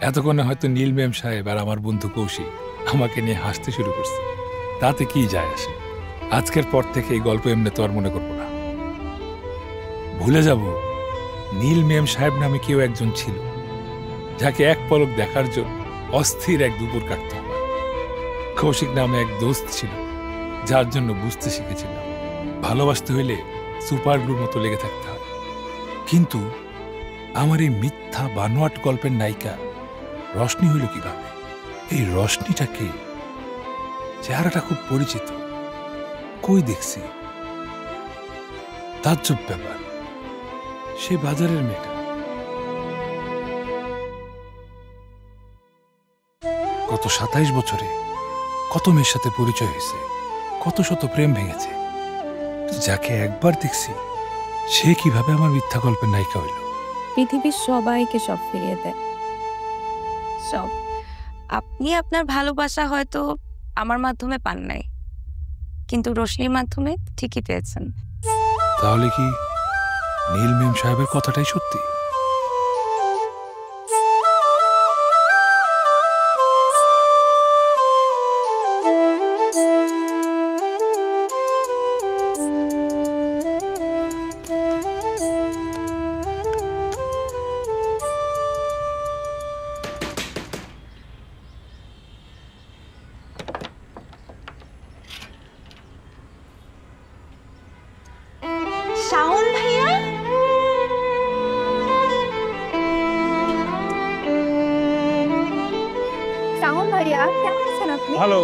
এতক্ষণে হয়তো নীল ম্যাম সাহেব আর আমার বন্ধু কৌশিক আমাকে নিয়ে হাসতে শুরু করছে। তাতে কি যায় আসে? আজকের পর থেকে এই গল্প এমনি তো আর মনে করবো না। ভুলে যাব নীল ম্যাম সাহেব নামে কেউ একজন ছিল, যাকে এক পলক দেখার জন্য অস্থির এক দুপুর কাটতে হয়। কৌশিক নামে এক দোস্ত ছিল, যার জন্য বুঝতে শিখেছিলাম ভালোবাসতে হইলে সুপার গ্লুর মতো লেগে থাকতে হয়। কিন্তু আমার এই মিথ্যা বানোয়াট গল্পের নায়িকা রশনি হইল কিভাবে? এই রশনিটা কে? চেহারাটা খুব পরিচিত, কই দেখছি? তাজ্জব ব্যাপার, সে বাজারের মেয়েটা। গত 27 বছরে কত মেয়ের সাথে পরিচয় হয়েছে, কত শত প্রেম ভেঙেছে। যাকে একবার দেখছি সে কিভাবে আমার মিথ্যা গল্পের নায়িকা হইল?
পৃথিবীর সবাইকে সব ফিরিয়ে দেয়, সব।
আপনি আপনার ভালোবাসা হয়তো আমার মাধ্যমে পান নাই, কিন্তু রোশনির মাধ্যমে ঠিকই পেয়েছেন।
তাহলে কি নীল ম্যাম সাহেবের কথাটাই সত্যি?
শাওন ভাইয়া, শাওন ভাইয়া কেমন আছেন আপনি?
ভালো।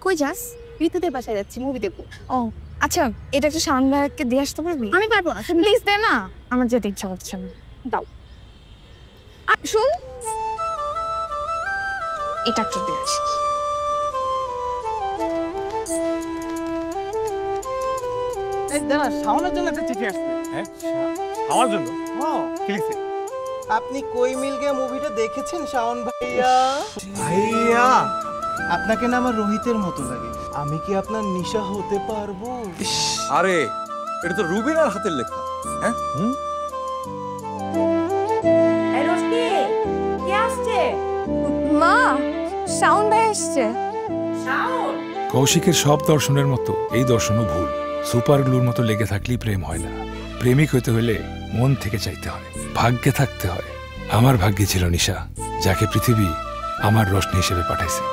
কই যাস? ঋতুদের বাসায় যাচ্ছি, মুভি দেখবো। ও আচ্ছা, এটা একটু শাওন ভাইয়াকে দিয়ে আসতে পারবি? আমি পারবো না, প্লিজ দে না, আমার যেতে ইচ্ছা করছে না। দাও। আর শুন, এটা একটু দিয়ে আসিস।
দাঁড়া, শাওনের জন্য একটা চিঠি আসছে।
হ্যাঁ, আমার জন্য? কি লিখছে?
আপনি কই মিল গিয়া মুভিটা দেখেছেন শাওন ভাইয়া? ভাইয়া, আপনাকে না আমার রোহিতের মতো লাগে। আমি কি আপনার নিশা হতে পারবো?
আরে এটা তো রুবিনার হাতের লেখা। হ্যাঁ,
মা, শাওন ভাই আসছে।
কৌশিকের সব দর্শনের মতো এই দর্শনও ভুল। সুপার গ্লুর মতো লেগে থাকলেই প্রেম হয় না। প্রেমিক হইতে হলে মন থেকে চাইতে হয়, ভাগ্যে থাকতে হয়। আমার ভাগ্যে ছিল নিশা, যাকে পৃথিবী আমার রোশনি হিসেবে পাঠাইছে।